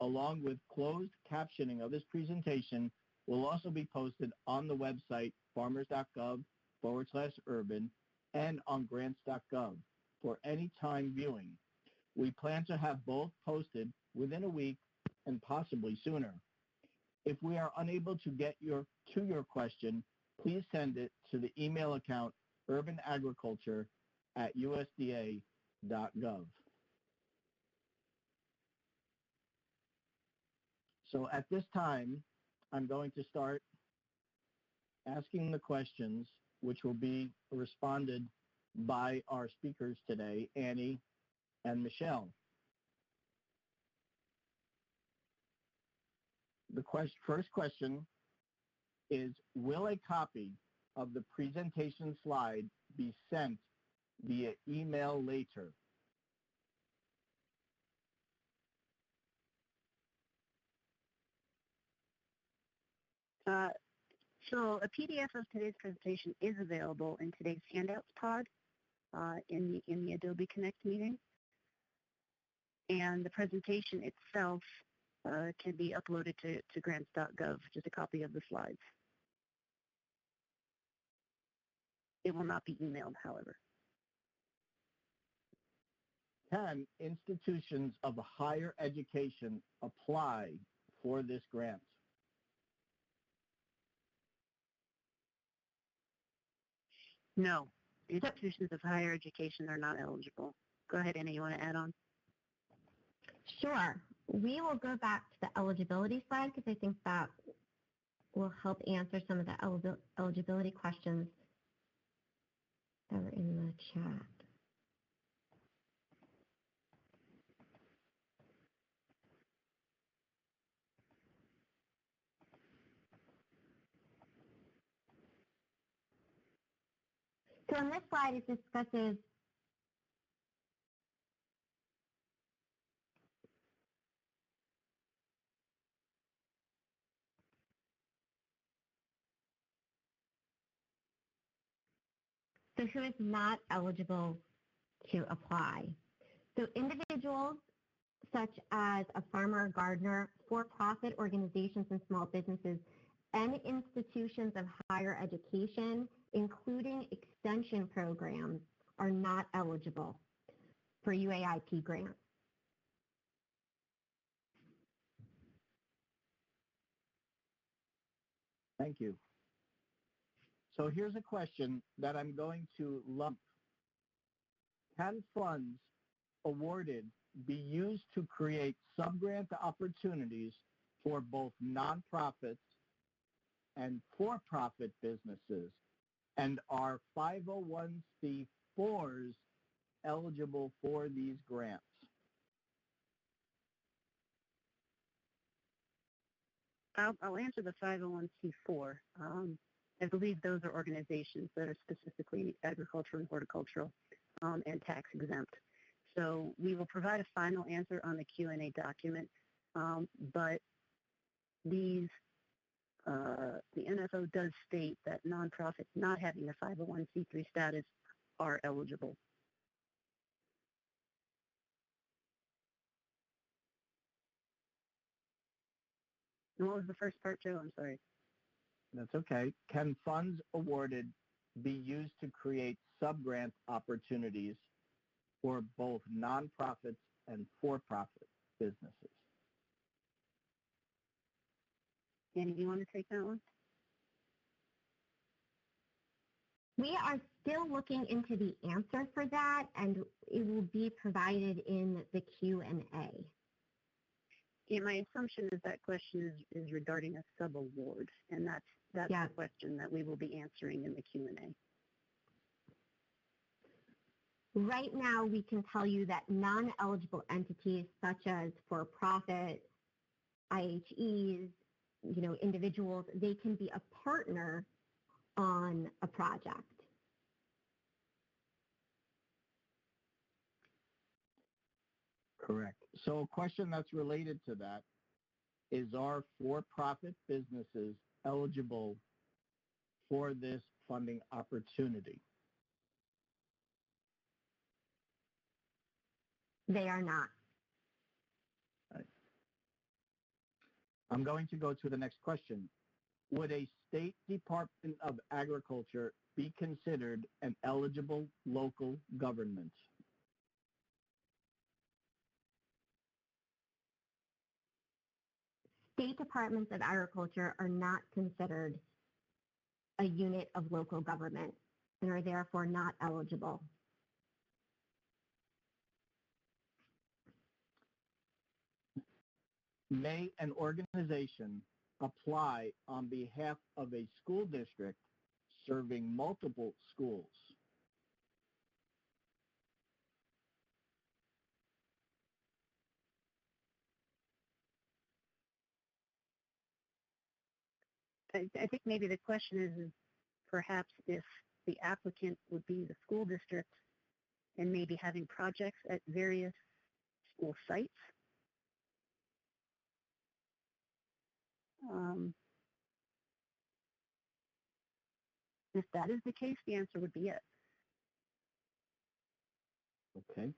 along with closed captioning of this presentation, will also be posted on the website farmers.gov/urban and on grants.gov for any time viewing. We plan to have both posted within a week and possibly sooner. If we are unable to get to your question, please send it to the email account urbanagriculture@usda.gov. So at this time, I'm going to start asking the questions, which will be responded by our speakers today, Annie and Michelle. The first question is, will a copy of the presentation slide be sent via email later? So a PDF of today's presentation is available in today's handouts pod in the Adobe Connect meeting. And the presentation itself can be uploaded to grants.gov, just a copy of the slides. It will not be emailed, however. Can institutions of higher education apply for this grant? No, institutions of higher education are not eligible. Go ahead, Anna, you want to add on? Sure. We will go back to the eligibility slide because I think that will help answer some of the eligibility questions that were in the chat. So on this slide, it discusses so who is not eligible to apply. So individuals such as a farmer or gardener, for-profit organizations and small businesses, and institutions of higher education, including extension programs, are not eligible for UAIP grants. Thank you. So here's a question that I'm going to lump. Can funds awarded be used to create subgrant opportunities for both nonprofits and for-profit businesses? And are 501c4s eligible for these grants? I'll answer the 501c4. I believe those are organizations that are specifically agricultural and horticultural and tax exempt. So we will provide a final answer on the Q&A document, but these, the NFO does state that nonprofits not having a 501c3 status are eligible. And what was the first part, Joe? I'm sorry. That's okay. Can funds awarded be used to create subgrant opportunities for both nonprofits and for-profit businesses? Annie, do you want to take that one? We are still looking into the answer for that, and it will be provided in the Q&A. Yeah, my assumption is that question is regarding a sub-award, and that's Yeah. the question that we will be answering in the Q&A. Right now, we can tell you that non-eligible entities such as for-profit, IHEs, individuals, they can be a partner on a project. Correct. So a question that's related to that is, are for-profit businesses eligible for this funding opportunity? They are not. Right. I'm going to go to the next question. Would a state Department of Agriculture be considered an eligible local government? State departments of agriculture are not considered a unit of local government and are therefore not eligible. May an organization apply on behalf of a school district serving multiple schools? I think maybe the question is perhaps if the applicant would be the school district and maybe having projects at various school sites. If that is the case, the answer would be yes. Okay.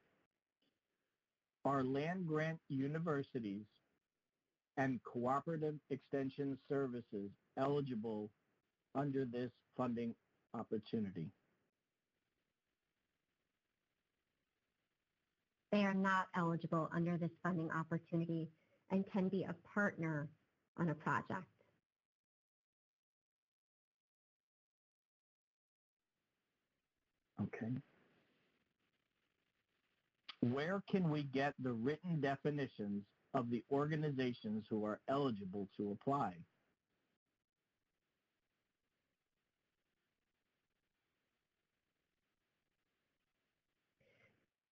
Are land-grant universities and cooperative extension services eligible under this funding opportunity? They are not eligible under this funding opportunity and can be a partner on a project. Okay. Where can we get the written definitions of the organizations who are eligible to apply.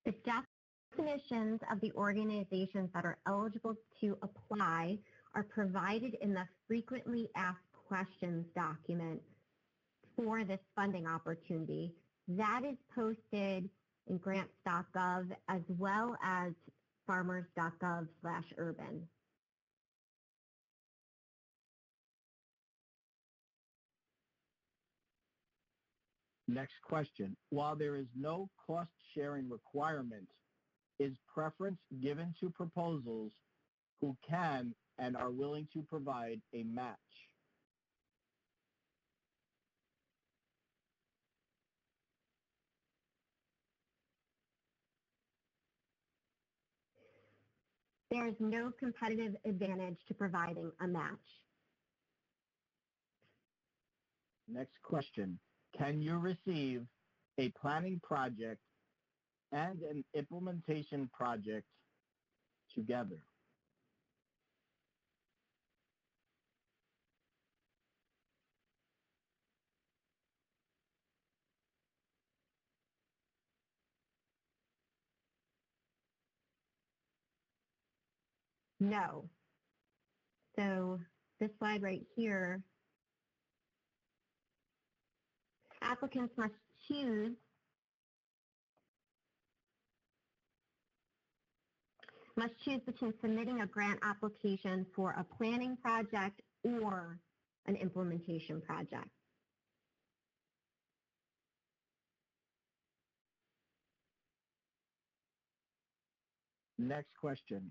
The definitions of the organizations that are eligible to apply are provided in the frequently asked questions document for this funding opportunity. That is posted in grants.gov as well as farmers.gov/urban. Next question. While there is no cost-sharing requirement, is preference given to proposals who can and are willing to provide a match? There is no competitive advantage to providing a match. Next question. Can you receive a planning project and an implementation project together? No. So this slide right here, applicants must choose between submitting a grant application for a planning project or an implementation project. Next question.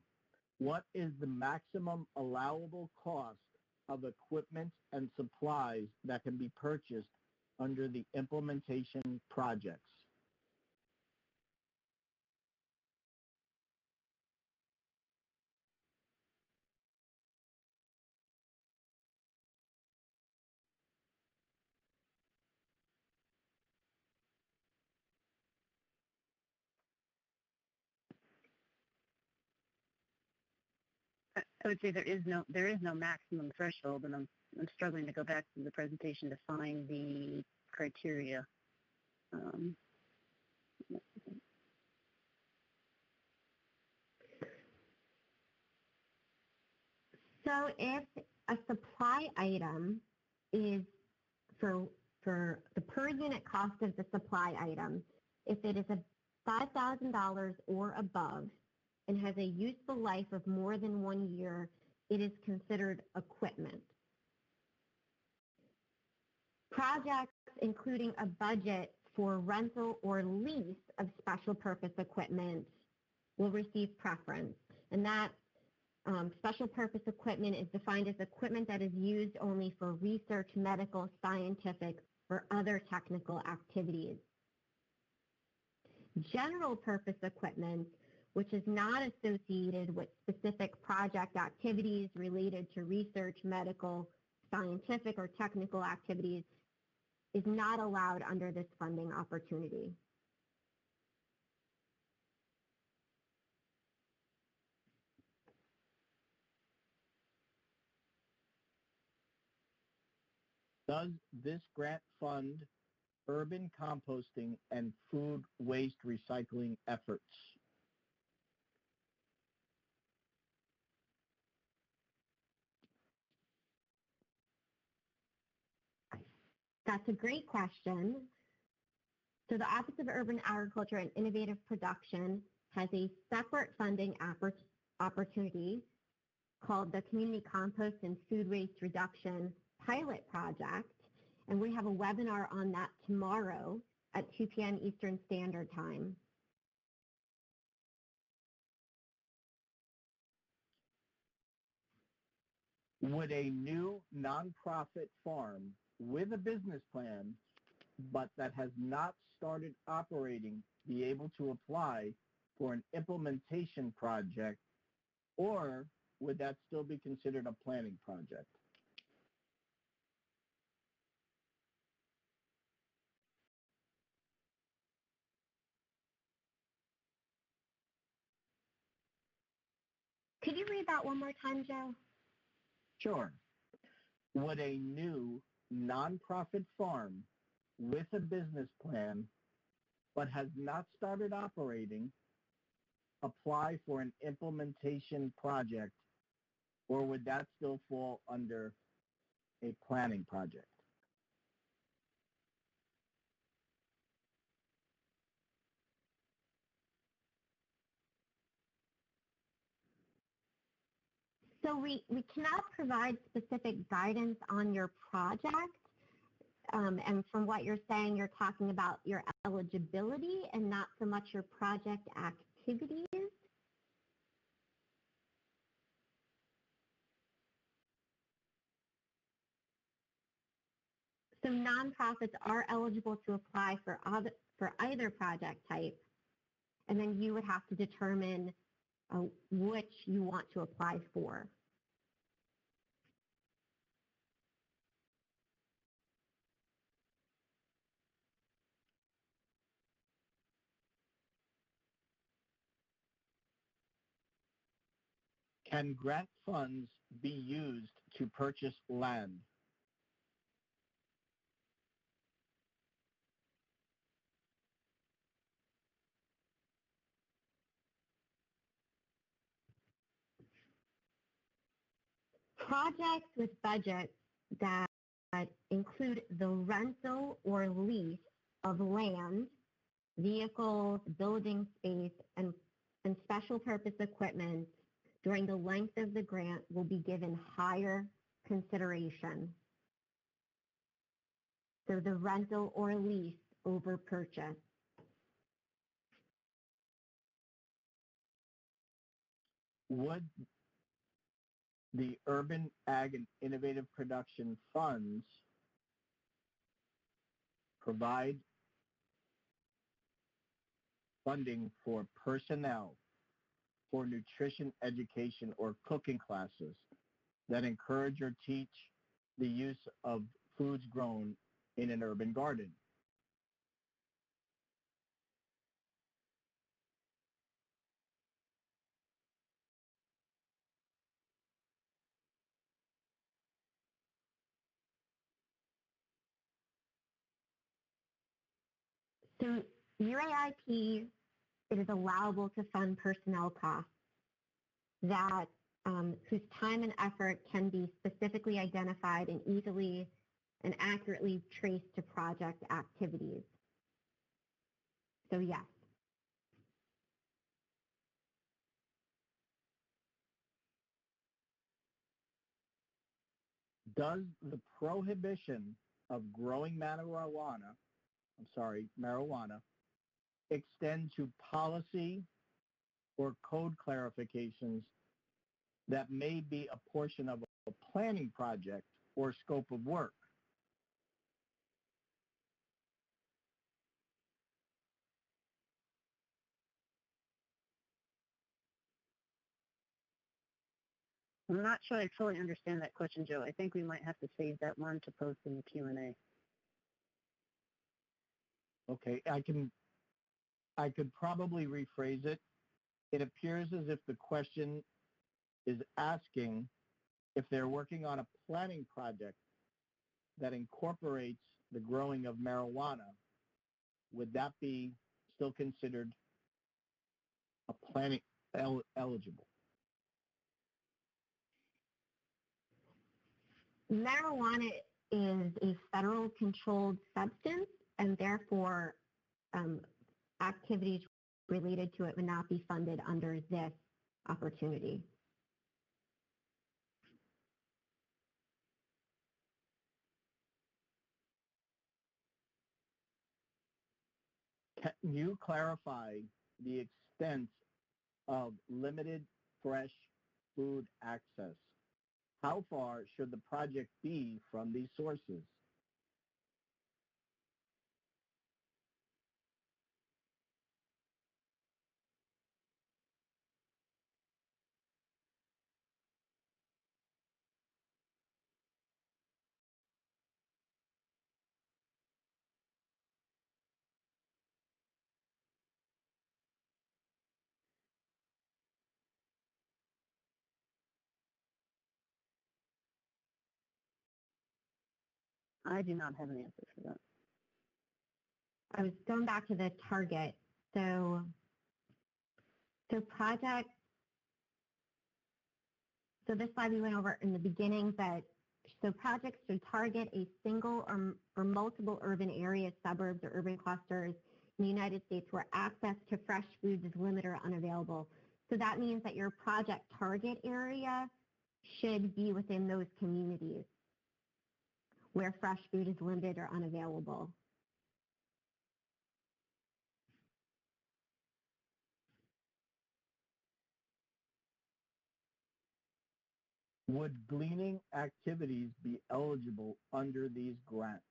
What is the maximum allowable cost of equipment and supplies that can be purchased under the implementation projects? I would say there is no maximum threshold, and I'm struggling to go back to the presentation to find the criteria. So if a supply item is for the per unit cost of the supply item, if it is a $5,000 or above and has a useful life of more than 1 year, it is considered equipment. Projects including a budget for rental or lease of special purpose equipment will receive preference, and that special purpose equipment is defined as equipment that is used only for research, medical, scientific, or other technical activities. General purpose equipment, which is not associated with specific project activities related to research, medical, scientific, or technical activities, is not allowed under this funding opportunity. Does this grant fund urban composting and food waste recycling efforts? That's a great question. So the Office of Urban Agriculture and Innovative Production has a separate funding opportunity called the Community Compost and Food Waste Reduction Pilot Project, and we have a webinar on that tomorrow at 2 p.m. Eastern Standard Time. Would a new nonprofit farm with a business plan, but that has not started operating, be able to apply for an implementation project, or would that still be considered a planning project? Could you read that one more time, Joe? Sure. Would a new nonprofit farm with a business plan but has not started operating apply for an implementation project, or would that still fall under a planning project? So we cannot provide specific guidance on your project. And from what you're saying, you're talking about your eligibility and not so much your project activities. So nonprofits are eligible to apply for either project type, and then you would have to determine which you want to apply for. Can grant funds be used to purchase land? Projects with budgets that include the rental or lease of land, vehicles, building space, and special purpose equipment during the length of the grant will be given higher consideration. So the rental or lease over purchase. Would the Urban Ag and Innovative Production Funds provide funding for personnel for nutrition education or cooking classes that encourage or teach the use of foods grown in an urban garden? So UAIP, it is allowable to fund personnel costs that whose time and effort can be specifically identified and easily and accurately traced to project activities. So yes. Does the prohibition of growing marijuana extend to policy or code clarifications that may be a portion of a planning project or scope of work? I'm not sure I fully understand that question, Joe. I think we might have to save that one to post in the Q&A. Okay, I could probably rephrase it. It appears as if the question is asking if they're working on a planning project that incorporates the growing of marijuana, would that be still considered a planning eligible? Marijuana is a federal controlled substance, and therefore activities related to it would not be funded under this opportunity. Can you clarify the extent of limited fresh food access? How far should the project be from these sources? I do not have an answer for that. I was going back to the target. So project, so this slide we went over in the beginning, but so projects should target a single or multiple urban areas, suburbs, or urban clusters in the United States where access to fresh foods is limited or unavailable. So that means that your project target area should be within those communities where fresh food is limited or unavailable. Would gleaning activities be eligible under these grants?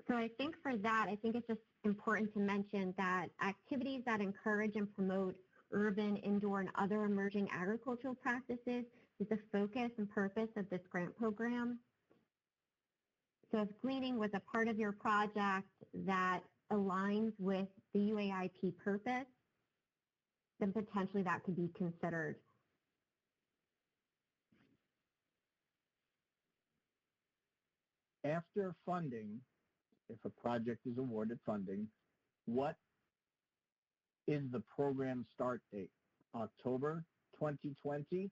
So I think for that, I think it's just important to mention that activities that encourage and promote urban, indoor, and other emerging agricultural practices is the focus and purpose of this grant program. So if gleaning was a part of your project that aligns with the UAIP purpose, then potentially that could be considered. After funding, if a project is awarded funding, what is the program start date? October 2020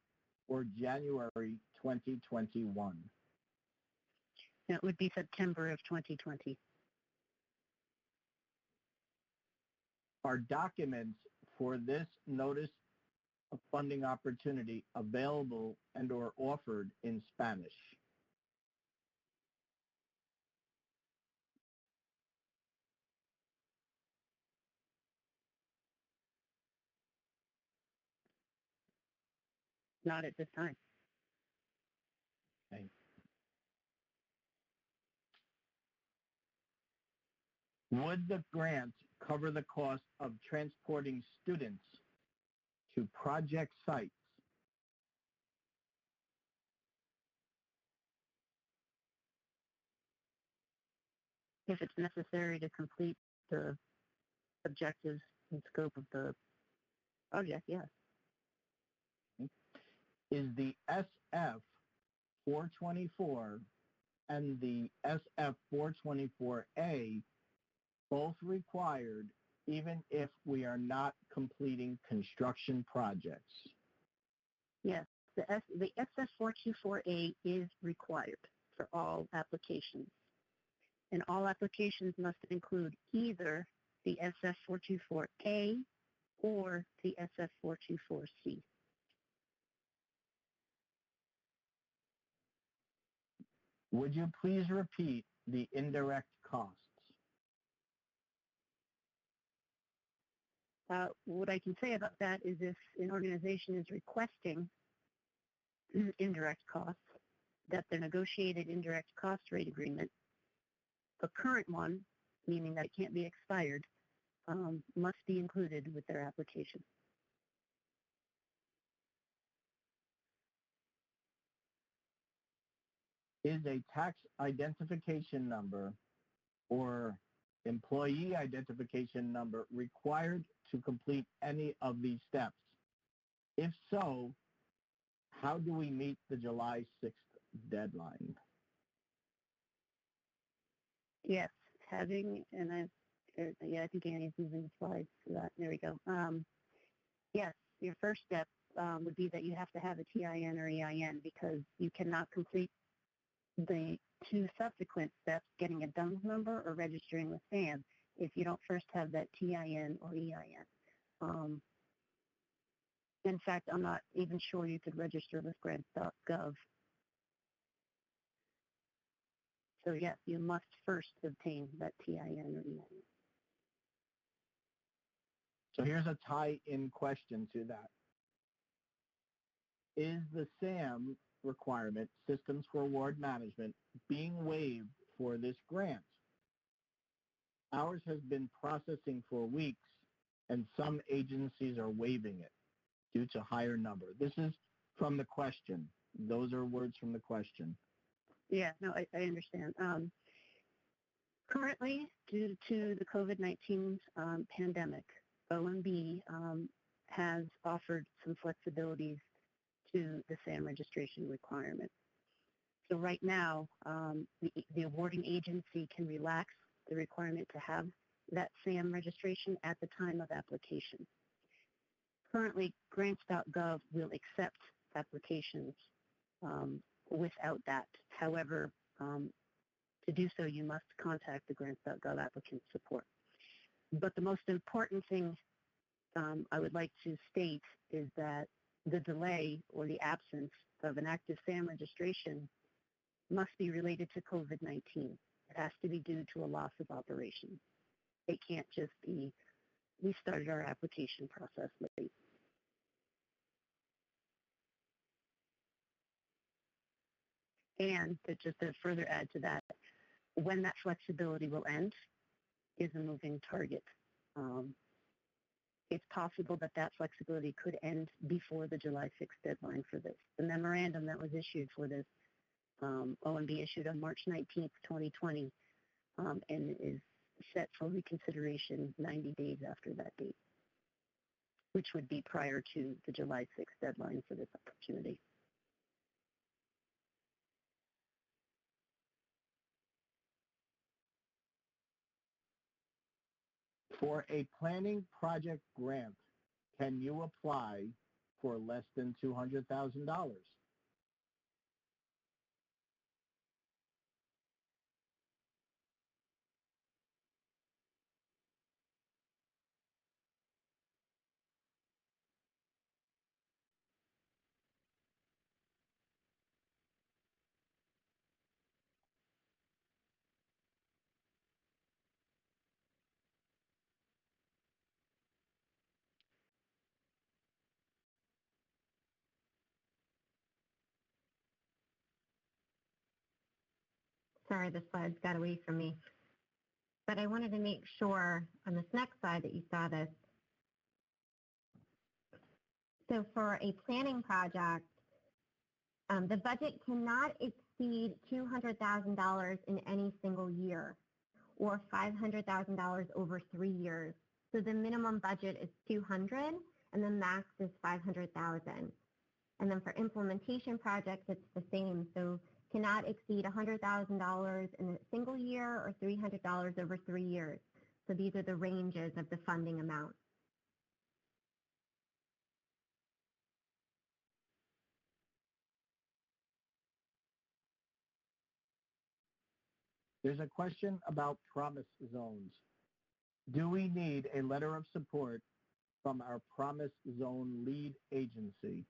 or January 2021? It would be September of 2020. Are documents for this notice of funding opportunity available and or offered in Spanish? Not at this time. Okay. Would the grant cover the cost of transporting students to project sites? If it's necessary to complete the objectives and scope of the project, yes. Is the SF 424 and the SF 424A both required even if we are not completing construction projects? Yes. The SF424A is required for all applications. And all applications must include either the SF424A or the SF424C. Would you please repeat the indirect costs? What I can say about that is if an organization is requesting indirect costs, that the negotiated indirect cost rate agreement, the current one, meaning that it can't be expired, must be included with their application. Is a tax identification number or employee identification number required to complete any of these steps? If so, how do we meet the July 6th deadline? Yes, having, and I think Annie's moving the slides for that. There we go. Yes, your first step would be that you have to have a TIN or EIN because you cannot complete the two subsequent steps, getting a DUNS number or registering with SAM, if you don't first have that TIN or EIN. In fact, I'm not even sure you could register with grants.gov. So yes, you must first obtain that TIN or EIN. So here's a tie-in question to that. Is the SAM requirement, Systems for Award Management, being waived for this grant? Ours has been processing for weeks, and some agencies are waiving it due to higher number. This is from the question. Those are words from the question. Yeah, no, I understand. Currently, due to the COVID-19 pandemic, OMB has offered some flexibilities to the SAM registration requirement. So right now, the awarding agency can relax the requirement to have that SAM registration at the time of application. Currently, grants.gov will accept applications without that. However, to do so, you must contact the grants.gov applicant support. But the most important thing I would like to state is that the delay or the absence of an active SAM registration must be related to COVID-19. It has to be due to a loss of operation. It can't just be, we started our application process late. And just to further add to that, when that flexibility will end is a moving target. It's possible that that flexibility could end before the July 6th deadline for this. The memorandum that was issued for this, OMB issued on March 19th, 2020, and is set for reconsideration 90 days after that date, which would be prior to the July 6th deadline for this opportunity. For a planning project grant, can you apply for less than $200,000? Sorry, the slides got away from me. But I wanted to make sure on this next slide that you saw this. So for a planning project, the budget cannot exceed $200,000 in any single year or $500,000 over 3 years. So the minimum budget is $200,000 and the max is $500,000. And then for implementation projects, it's the same. So cannot exceed $100,000 in a single year or $300,000 over 3 years. So these are the ranges of the funding amount. There's a question about promise zones. Do we need a letter of support from our promise zone lead agency?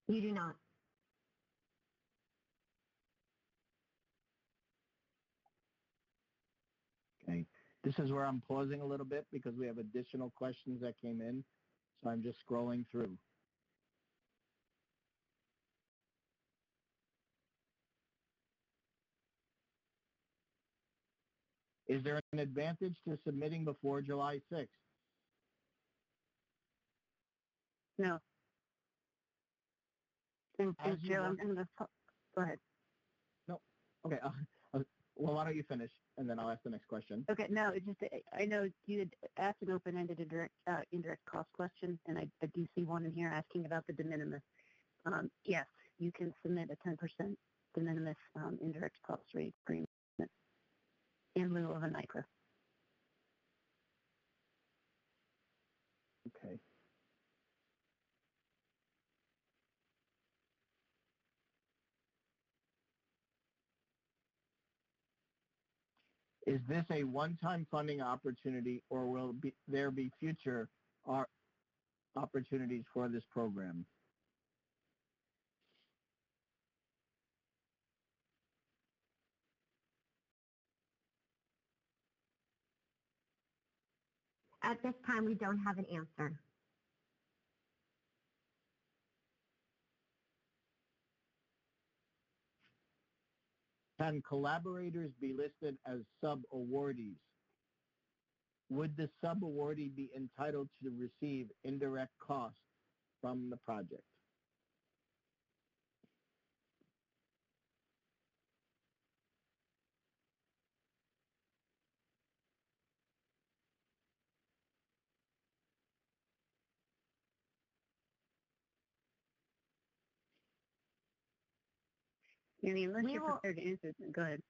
You do not. Okay. This is where I'm pausing a little bit because we have additional questions that came in. So I'm just scrolling through. Is there an advantage to submitting before July 6th? No. And As you Joe, work- go ahead. No. Okay. Well, why don't you finish, and then I'll ask the next question. Okay, no, it's just, I know you had asked an open-ended indirect cost question, and I do see one in here asking about the de minimis. Yes, you can submit a 10% de minimis indirect cost rate agreement in lieu of a NICRA. Okay. Is this a one-time funding opportunity, or will there be future opportunities for this program? At this time, we don't have an answer. Can collaborators be listed as sub-awardees? Would the sub-awardee be entitled to receive indirect costs from the project? Annie, unless We you're will- prepared to answer, go ahead.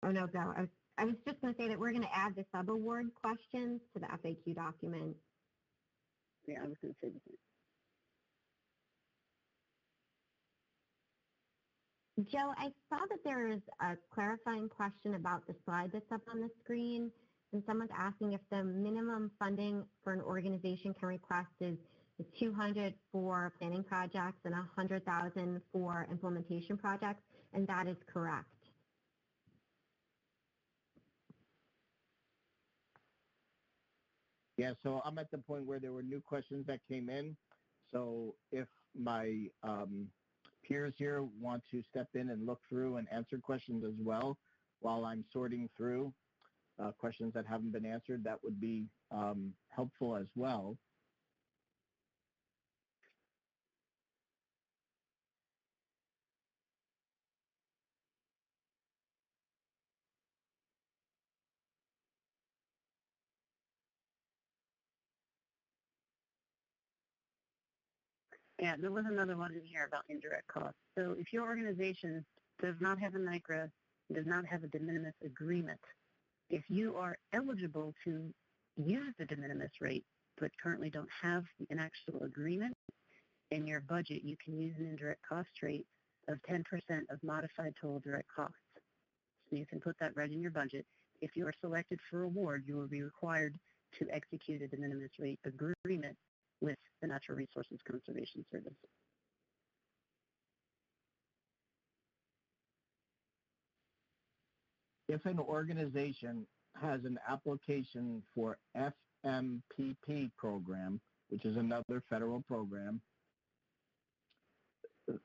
Oh, no, go. I was just going to say that we're going to add the sub-award questions to the FAQ document. Yeah, I was going to say the same. Joe, I saw that there is a clarifying question about the slide that's up on the screen, and someone's asking if the minimum funding for an organization can request is $200 for planning projects and $100,000 for implementation projects, and that is correct. Yeah, so I'm at the point where there were new questions that came in. So if my peers here want to step in and look through and answer questions as well while I'm sorting through questions that haven't been answered, that would be helpful as well. Yeah, there was another one in here about indirect costs. So if your organization does not have a NICRA, does not have a de minimis agreement, if you are eligible to use the de minimis rate but currently don't have an actual agreement, in your budget you can use an indirect cost rate of 10% of modified total direct costs. So you can put that right in your budget. If you are selected for award, you will be required to execute a de minimis rate agreement with the Natural Resources Conservation Service. If an organization has an application for FMPP program, which is another federal program,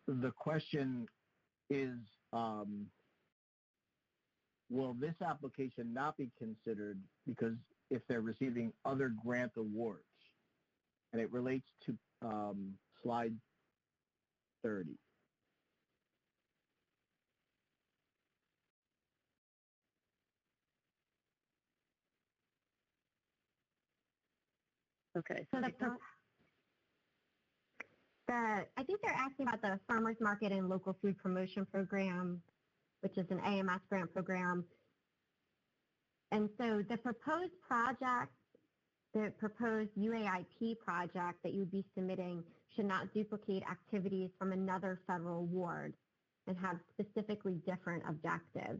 the question is, will this application not be considered because if they're receiving other grant awards? And it relates to slide 30. Okay, So I think they're asking about the Farmers Market and Local Food Promotion Program, which is an AMS grant program. And so the proposed project, the proposed UAIP project that you would be submitting should not duplicate activities from another federal award and have specifically different objectives.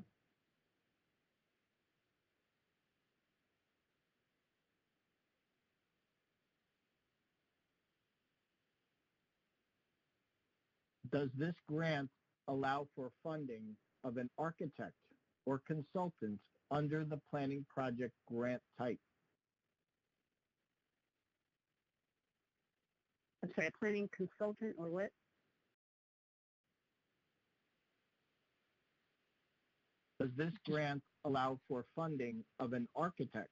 Does this grant allow for funding of an architect or consultant under the planning project grant type? I'm sorry, a planning consultant or what? Does this grant allow for funding of an architect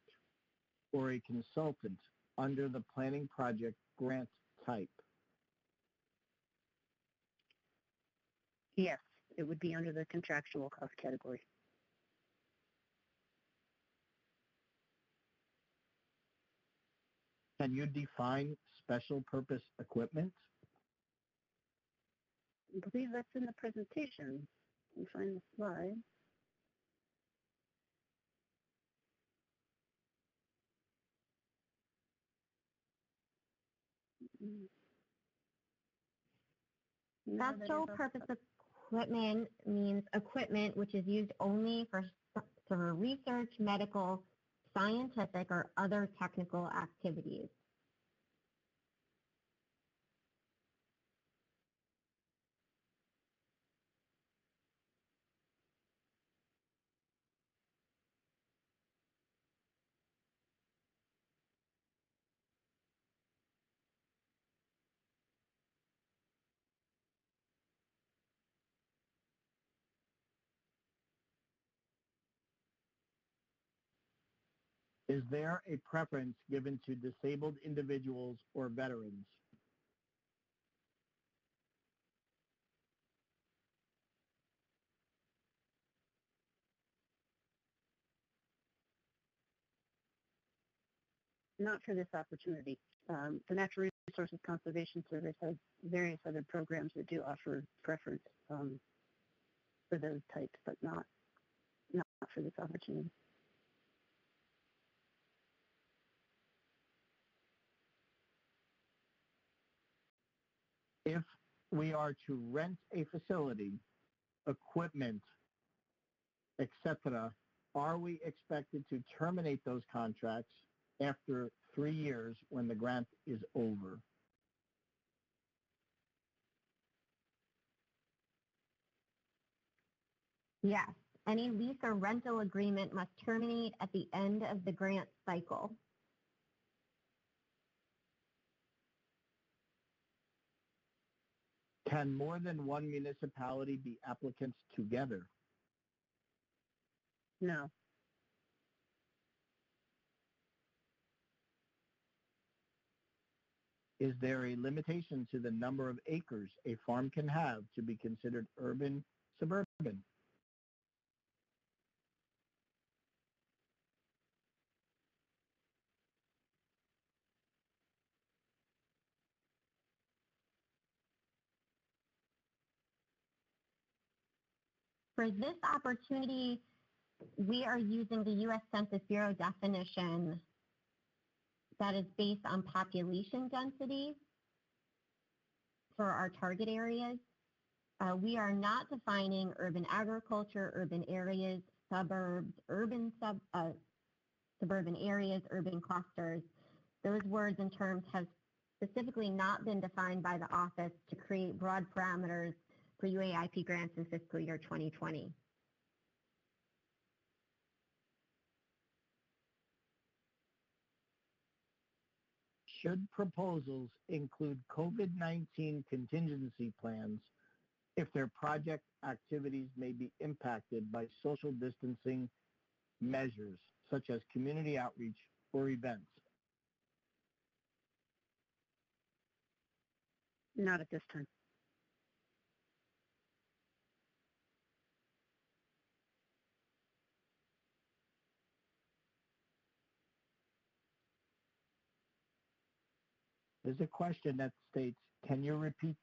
or a consultant under the planning project grant type? Yes, it would be under the contractual cost category. Can you define special purpose equipment? I believe that's in the presentation. Let me find the slide. No, that Special is purpose equipment means equipment which is used only for research, medical, scientific, or other technical activities. Is there a preference given to disabled individuals or veterans? Not for this opportunity. The Natural Resources Conservation Service has various other programs that do offer preference for those types, but not for this opportunity. If we are to rent a facility, equipment, etc., are we expected to terminate those contracts after 3 years when the grant is over? Yes. Any lease or rental agreement must terminate at the end of the grant cycle. Can more than one municipality be applicants together? No. Is there a limitation to the number of acres a farm can have to be considered urban, suburban? For this opportunity, we are using the U.S. Census Bureau definition that is based on population density for our target areas. We are not defining urban agriculture, urban areas, suburbs, suburban areas, urban clusters. Those words and terms have specifically not been defined by the office to create broad parameters for UAIP grants in fiscal year 2020. Should proposals include COVID-19 contingency plans if their project activities may be impacted by social distancing measures, such as community outreach or events? Not at this time. There's a question that states, can you repeat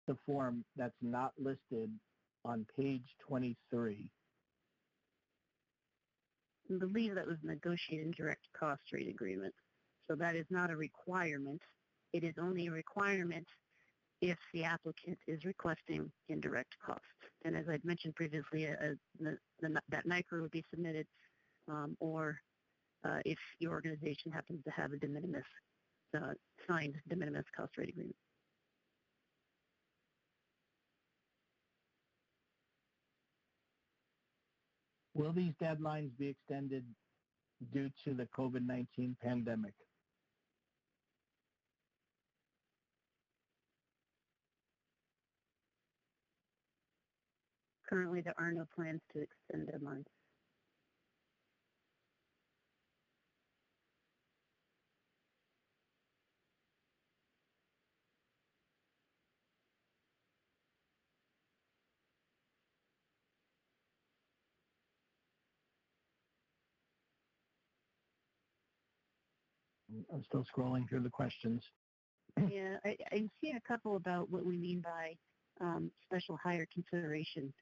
the form that's not listed on page 23? I believe that was negotiated direct cost rate agreement. So that is not a requirement. It is only a requirement if the applicant is requesting indirect costs. And as I'd mentioned previously, that NICRA would be submitted, or if your organization happens to have a de minimis, signed de minimis cost rate agreement. Will these deadlines be extended due to the COVID-19 pandemic? Currently, there are no plans to extend deadlines. I'm still scrolling through the questions. Yeah, I'm seeing a couple about what we mean by special hire consideration.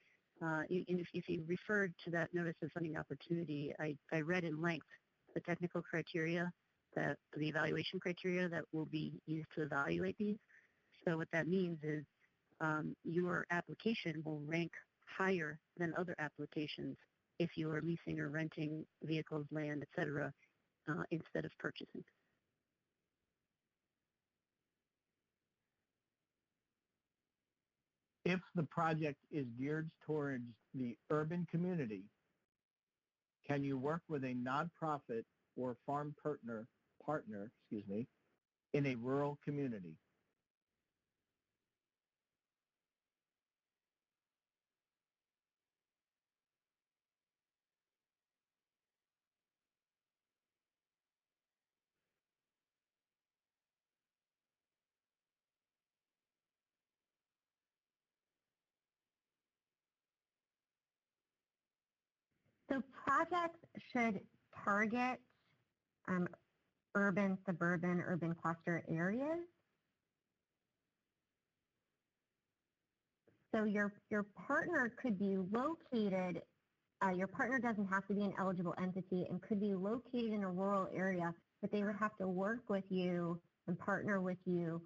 And if you referred to that notice of funding opportunity, I read in length the technical criteria, the evaluation criteria that will be used to evaluate these. So what that means is your application will rank higher than other applications if you are leasing or renting vehicles, land, etc., instead of purchasing. If the project is geared towards the urban community, can you work with a nonprofit or farm partner, in a rural community? projects should target urban, suburban, urban cluster areas. So your partner could be located, your partner doesn't have to be an eligible entity and could be located in a rural area, but they would have to work with you and partner with you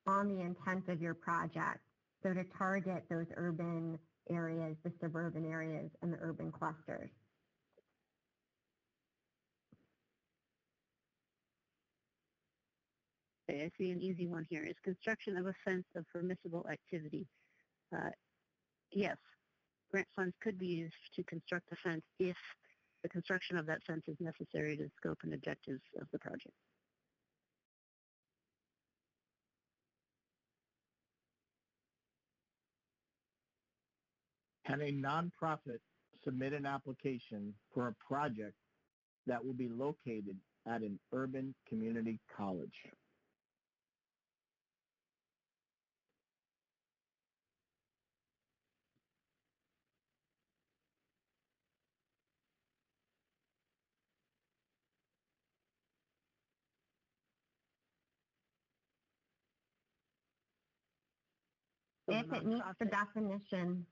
on the intent of your project. So to target those urban areas, the suburban areas, and the urban clusters. Okay, I see an easy one here. Is construction of a fence of permissible activity? Yes, grant funds could be used to construct a fence if the construction of that fence is necessary to the scope and objectives of the project. Can a nonprofit submit an application for a project that will be located at an urban community college? So If it meets the definition,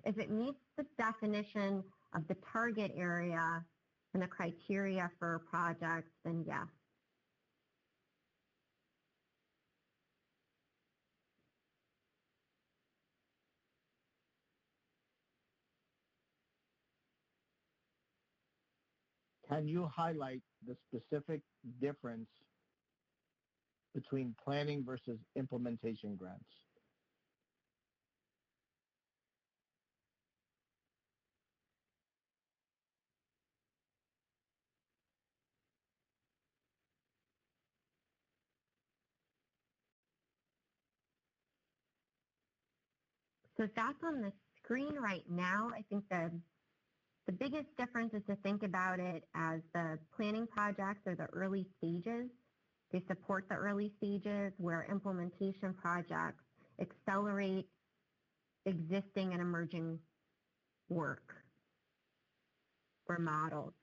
if it meets the definition of the target area and the criteria for projects, then yes. Can you highlight the specific difference between planning versus implementation grants? So that's on the screen right now. I think the biggest difference is to think about it as the planning projects are the early stages. They support the early stages, where implementation projects accelerate existing and emerging work or models.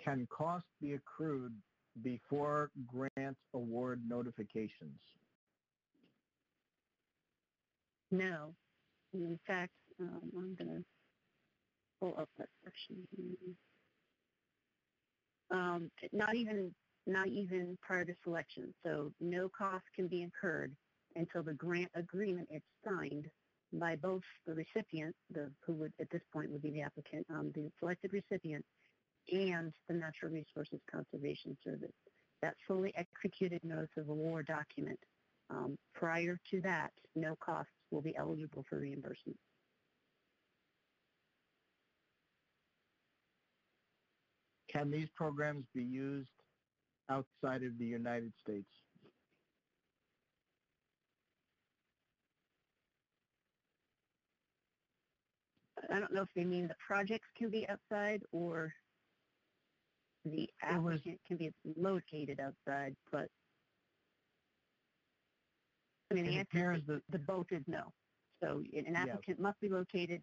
Can costs be accrued before grant award notifications? No. In fact, I'm going to pull up that section. Not even prior to selection. So no cost can be incurred until the grant agreement is signed by both the recipient, who would at this point would be the applicant, the selected recipient, and the Natural Resources Conservation Service. That fully executed notice of award document. Prior to that, no costs will be eligible for reimbursement. Can these programs be used outside of the United States? I don't know if they mean the projects can be outside or the applicant can be located outside, but I mean, the answer is the both is no. So an applicant must be located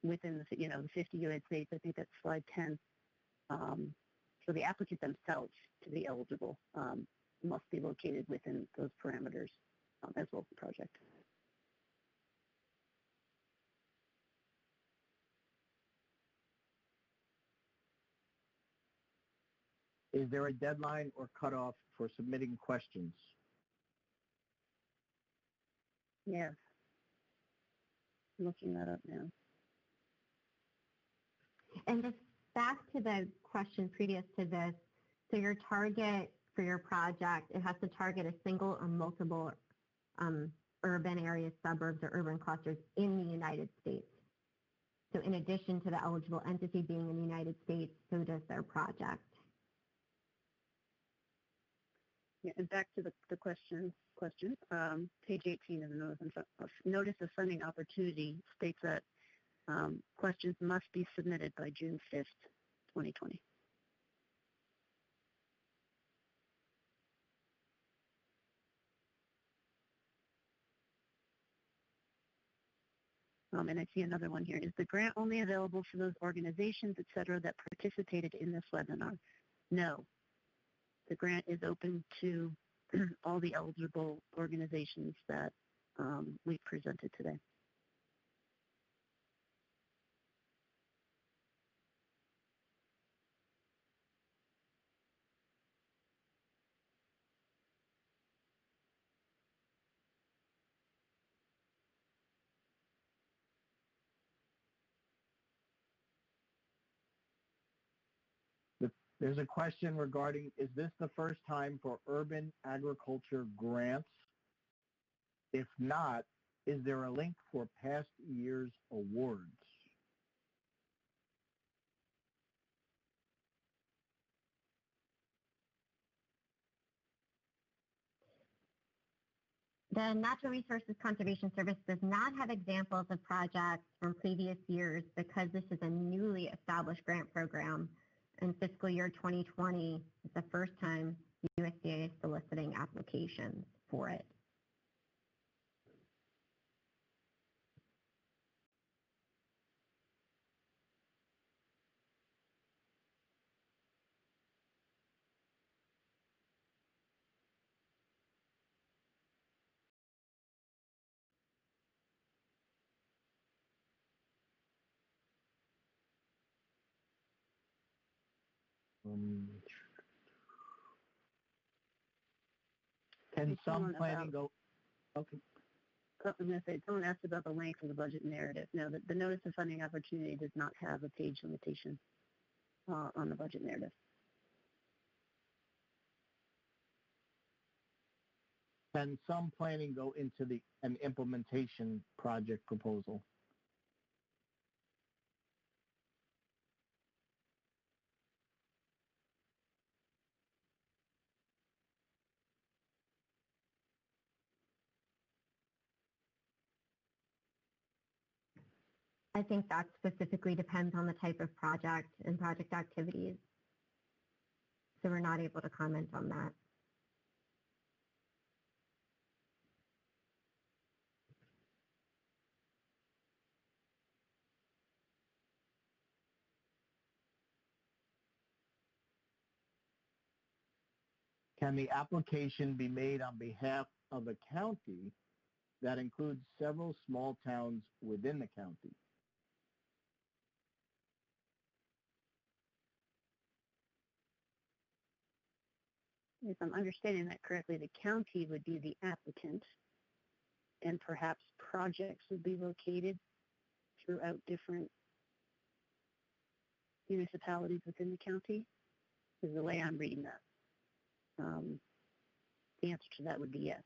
within the, the 50 United States. I think that's slide 10. So the applicant themselves, to be eligible, must be located within those parameters as well as the project. Is there a deadline or cutoff for submitting questions? Yes. I'm looking that up now. And just back to the question previous to this, so your target for your project, it has to target a single or multiple urban areas, suburbs, or urban clusters in the United States. So in addition to the eligible entity being in the United States, so does their project. Yeah, and back to the question, page 18 of the Notice of Funding Opportunity states that questions must be submitted by June 5th, 2020. And I see another one here. Is the grant only available for those organizations, et cetera, that participated in this webinar? No. The grant is open to all the eligible organizations that we presented today. There's a question regarding, is this the first time for urban agriculture grants? If not, is there a link for past year's awards? The Natural Resources Conservation Service does not have examples of projects from previous years because this is a newly established grant program. In fiscal year 2020 is the first time the USDA is soliciting applications for it. Can some Someone planning about- go? Okay. I'm going to say, someone asked about the length of the budget narrative. No, the Notice of Funding Opportunity does not have a page limitation on the budget narrative. Can some planning go into an implementation project proposal? I think that specifically depends on the type of project and project activities. So we're not able to comment on that. Can the application be made on behalf of a county that includes several small towns within the county? If I'm understanding that correctly, the county would be the applicant, and perhaps projects would be located throughout different municipalities within the county, is the way I'm reading that. The answer to that would be yes.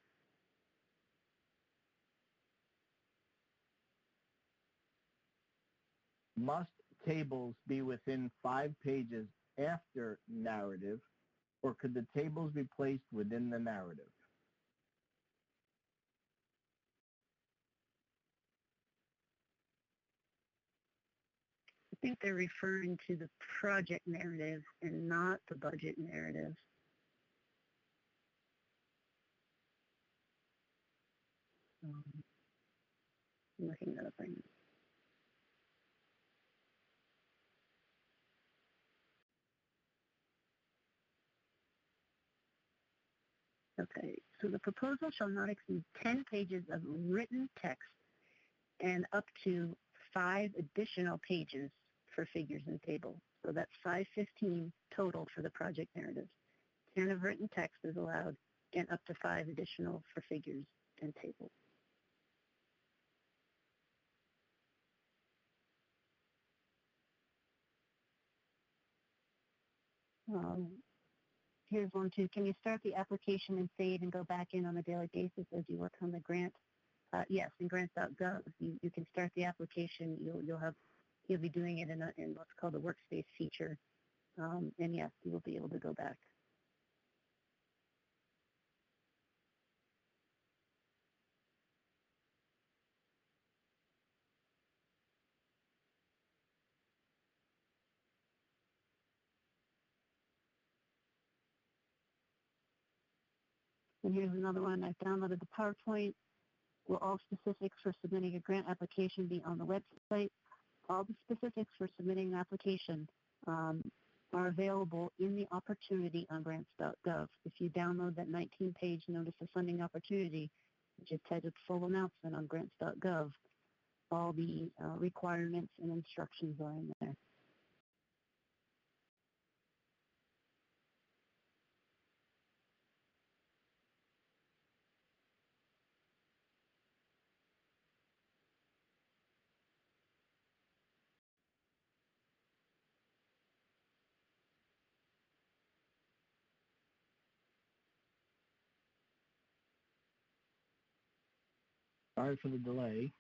Must tables be within 5 pages after narrative, or could the tables be placed within the narrative? I think they're referring to the project narrative and not the budget narrative. I'm looking that up right now. Okay, so the proposal shall not exceed 10 pages of written text and up to 5 additional pages for figures and tables. So that's 515 total for the project narrative. 10 of written text is allowed and up to 5 additional for figures and tables. Here's one too. Can you start the application and save and go back in on a daily basis as you work on the grant? Yes, in grants.gov, you can start the application. You'll be doing it in what's called a workspace feature, and yes, you will be able to go back. And here's another one. I've downloaded the PowerPoint. Will all specifics for submitting a grant application be on the website? All the specifics for submitting an application are available in the opportunity on grants.gov. If you download that 19-page Notice of Funding Opportunity, which is titled Full Announcement on grants.gov, all the requirements and instructions are in there. Sorry for the delay.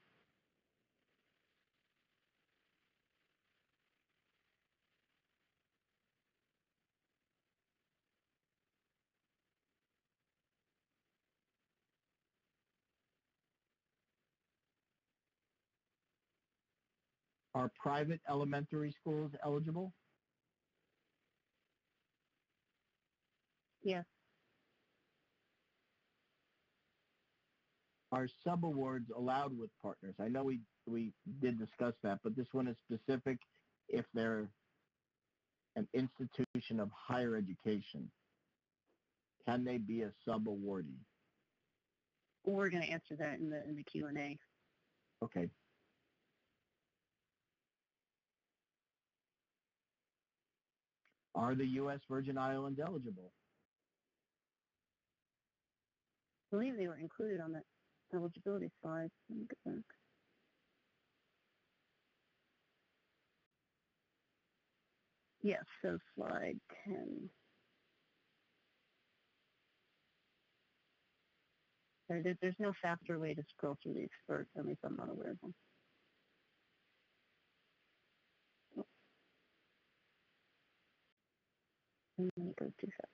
Are private elementary schools eligible? Yes. Are subawards allowed with partners? I know we did discuss that, but this one is specific if they're an institution of higher education. Can they be a subawardee? We're going to answer that in the Q&A. Okay. Are the U.S. Virgin Islands eligible? I believe they were included on that eligibility slide. Let me get back. Yes, so slide 10. There's no faster way to scroll through these, or at least I'm not aware of one. And then it goes too fast.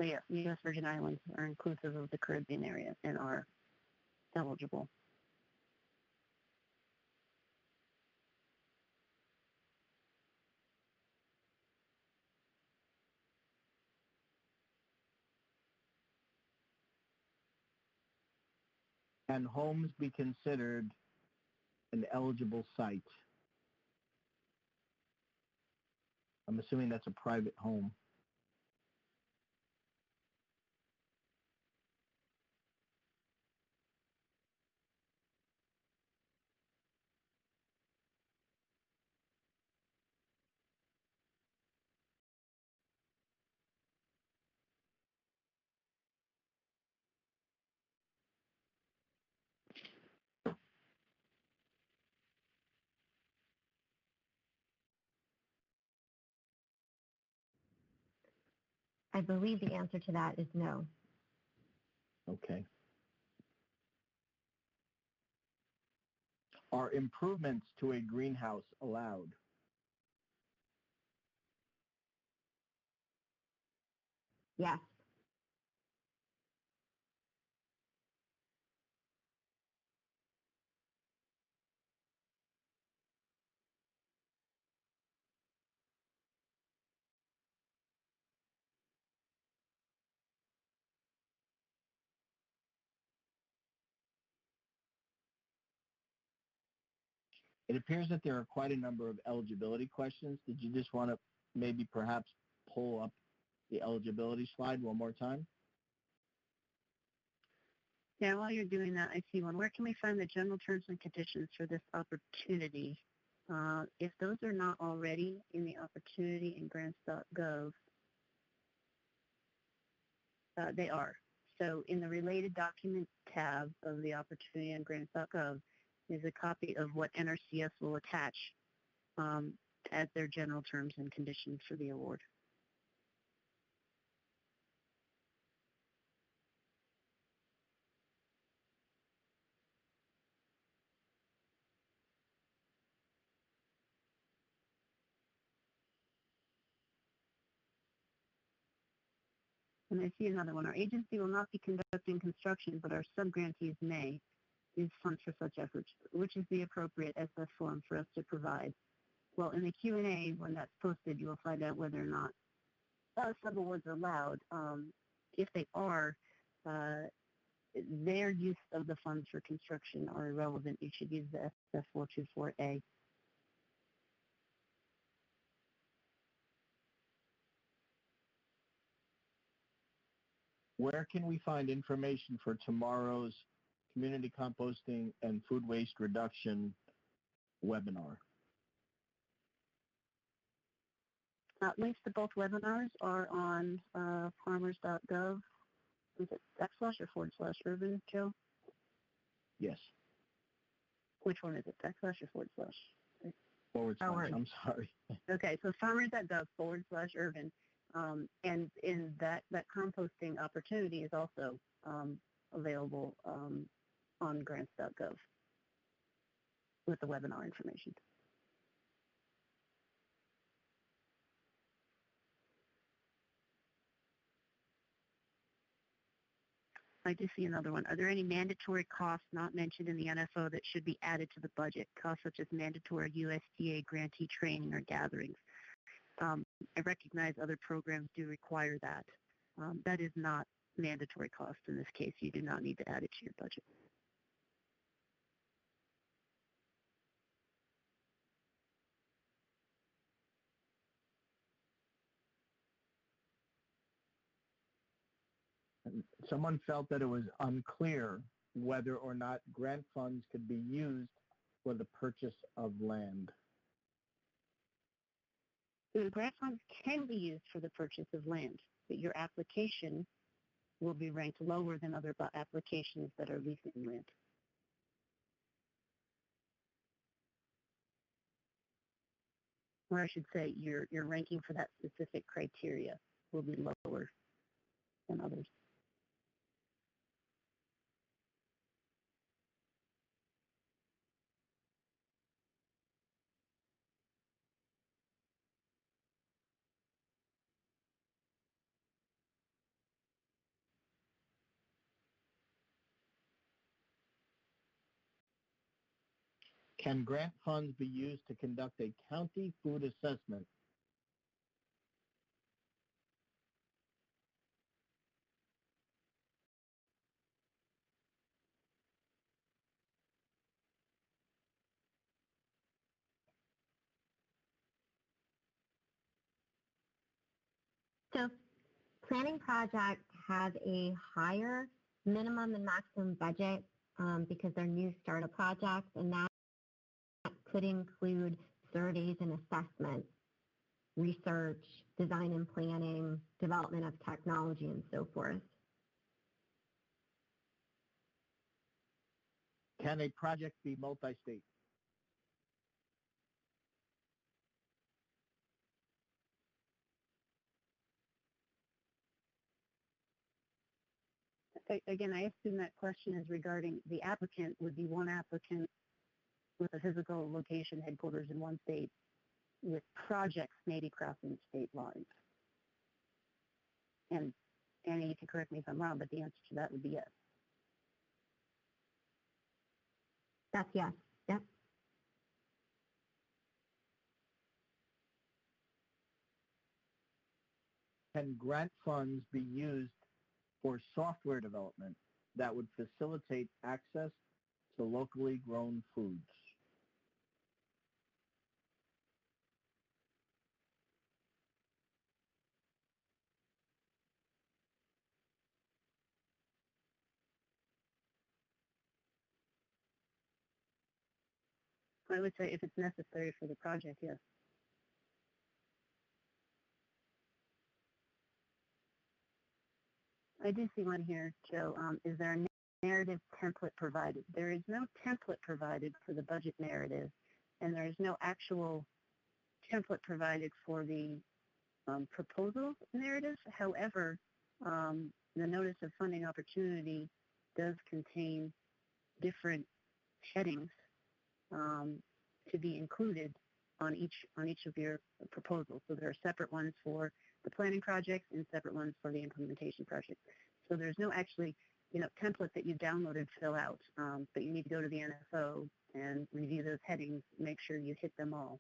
So yeah, U.S. Virgin Islands are inclusive of the Caribbean area and are eligible. Can homes be considered an eligible site? I'm assuming that's a private home. I believe the answer to that is no. Okay. Are improvements to a greenhouse allowed? Yes. It appears that there are quite a number of eligibility questions. Did you just want to maybe perhaps pull up the eligibility slide one more time? Yeah, while you're doing that, I see one. Where can we find the general terms and conditions for this opportunity? If those are not already in the opportunity in grants.gov, they are. So in the related document tab of the opportunity on grants.gov is a copy of what NRCS will attach as their general terms and conditions for the award. And I see another one. Our agency will not be conducting construction, but our subgrantees may use funds for such efforts. Which is the appropriate SF form for us to provide? Well, in the Q&A, when that's posted, you will find out whether or not subawards are allowed. If they are, their use of the funds for construction are irrelevant. You should use the SF 424A. Where can we find information for tomorrow's community composting and food waste reduction webinar? Links to both webinars are on farmers.gov. Is it / or /urban, Joe? Yes. Which one is it, / or /? / I'm sorry. Okay, so farmers.gov / urban. And in that composting opportunity is also available on grants.gov with the webinar information. I do see another one. Are there any mandatory costs not mentioned in the NFO that should be added to the budget? Costs such as mandatory USDA grantee training or gatherings. I recognize other programs do require that. That is not mandatory cost in this case. You do not need to add it to your budget. Someone felt that it was unclear whether or not grant funds could be used for the purchase of land. The grant funds can be used for the purchase of land, but your application will be ranked lower than other applications that are leasing land. Or I should say your ranking for that specific criteria will be lower than others. Can grant funds be used to conduct a county food assessment? So planning projects have a higher minimum and maximum budget because they're new startup projects, and that could include surveys and assessments, research, design and planning, development of technology, and so forth. Can a project be multi-state? Again, I assume that question is regarding the applicant would be one applicant with a physical location headquarters in one state with projects maybe crossing state lines. And Annie, you can correct me if I'm wrong, but the answer to that would be yes. That's yes. Yep. Can grant funds be used for software development that would facilitate access to locally grown foods? I would say if it's necessary for the project, yes. I do see one here, Joe. Is there a narrative template provided? There is no template provided for the budget narrative, and there is no actual template provided for the proposal narrative. However, the notice of funding opportunity does contain different headings to be included on each of your proposals. So there are separate ones for the planning project and separate ones for the implementation project. So there's no actually, template that you download and fill out, but you need to go to the NFO and review those headings, make sure you hit them all.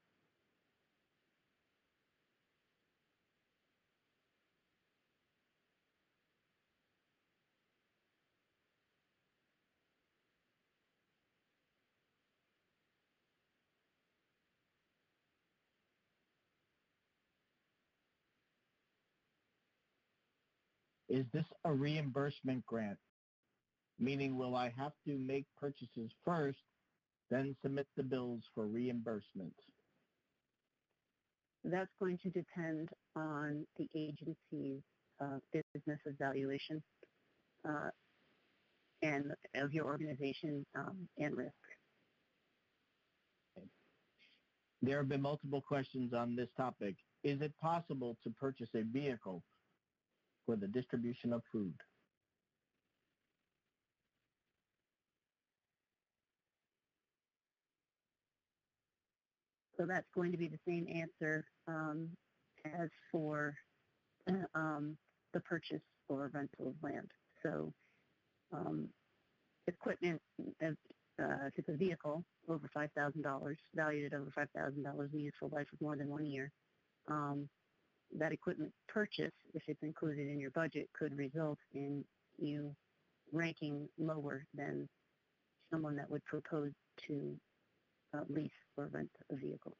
Is this a reimbursement grant? Meaning, will I have to make purchases first, then submit the bills for reimbursement? That's going to depend on the agency's business evaluation and of your organization and risk. There have been multiple questions on this topic. Is it possible to purchase a vehicle for the distribution of food? So that's going to be the same answer as for the purchase or rental of land. So equipment, if it's a vehicle over $5,000, valued at over $5,000, the useful life of more than 1 year, that equipment purchase, if it's included in your budget, could result in you ranking lower than someone that would propose to lease or rent a vehicle.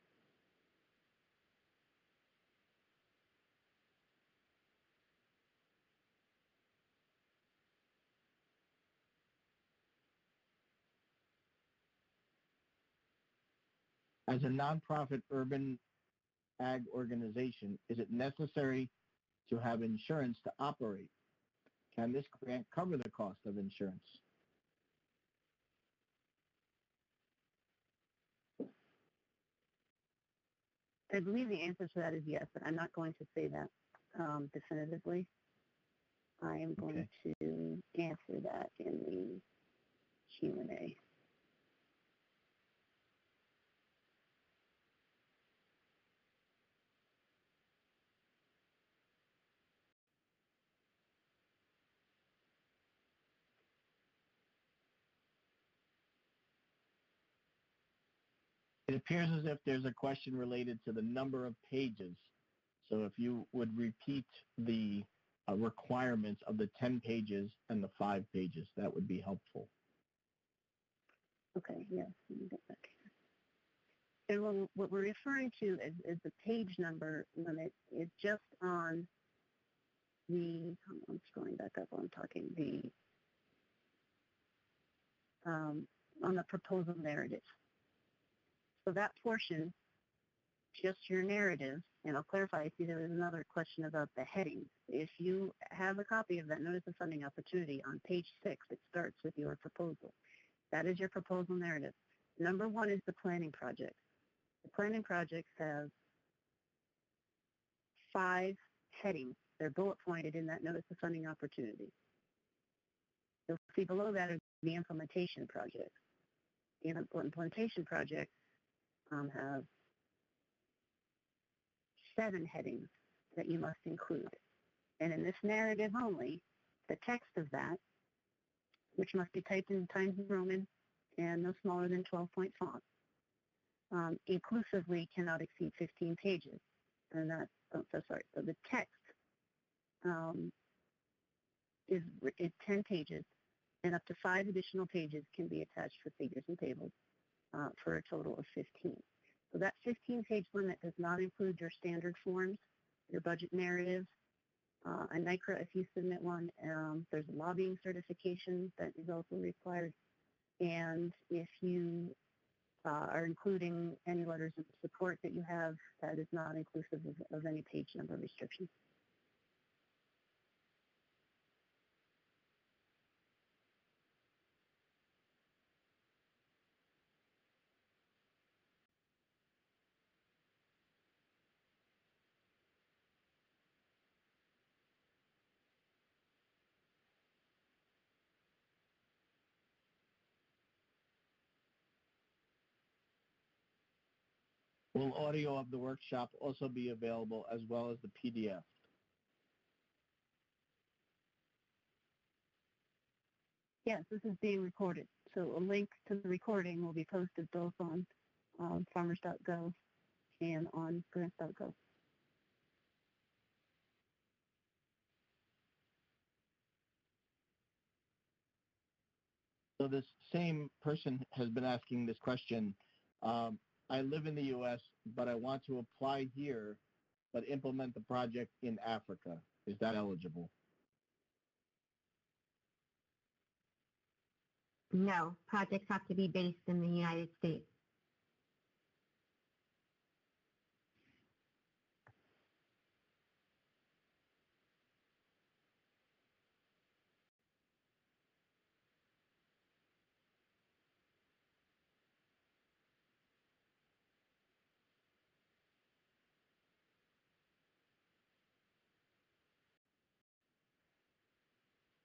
As a nonprofit urban ag organization, is it necessary to have insurance to operate? Can this grant cover the cost of insurance? I believe the answer to that is yes, but I'm not going to say that definitively. I am going to answer that in the Q&A. It appears as if there's a question related to the number of pages. So if you would repeat the requirements of the 10 pages and the 5 pages, that would be helpful. Okay, yes, let me get back here. And what we're referring to as the page number limit is just on the, I'm scrolling back up while I'm talking, on the proposal narrative. So that portion, just your narrative, and I'll clarify, I see there was another question about the headings. If you have a copy of that Notice of Funding Opportunity on page 6, it starts with your proposal. That is your proposal narrative. Number 1 is the planning project. The planning projects have 5 headings. They're bullet pointed in that Notice of Funding Opportunity. You'll see below that are the implementation projects. The implementation projects have 7 headings that you must include. And in this narrative only, the text of that, which must be typed in Times New Roman and no smaller than 12-point font, inclusively cannot exceed 15 pages. And that's, so the text is 10 pages, and up to 5 additional pages can be attached for figures and tables for a total of 15. So that 15-page limit does not include your standard forms, your budget narrative, a NICRA if you submit one. There's a lobbying certification that is also required. And if you are including any letters of support that you have, that is not inclusive of any page number restrictions. Will audio of the workshop also be available as well as the PDF? Yes, this is being recorded. So a link to the recording will be posted both on farmers.gov and on grants.gov. So this same person has been asking this question. I live in the U.S., but I want to apply here, but implement the project in Africa. Is that eligible? No, projects have to be based in the United States.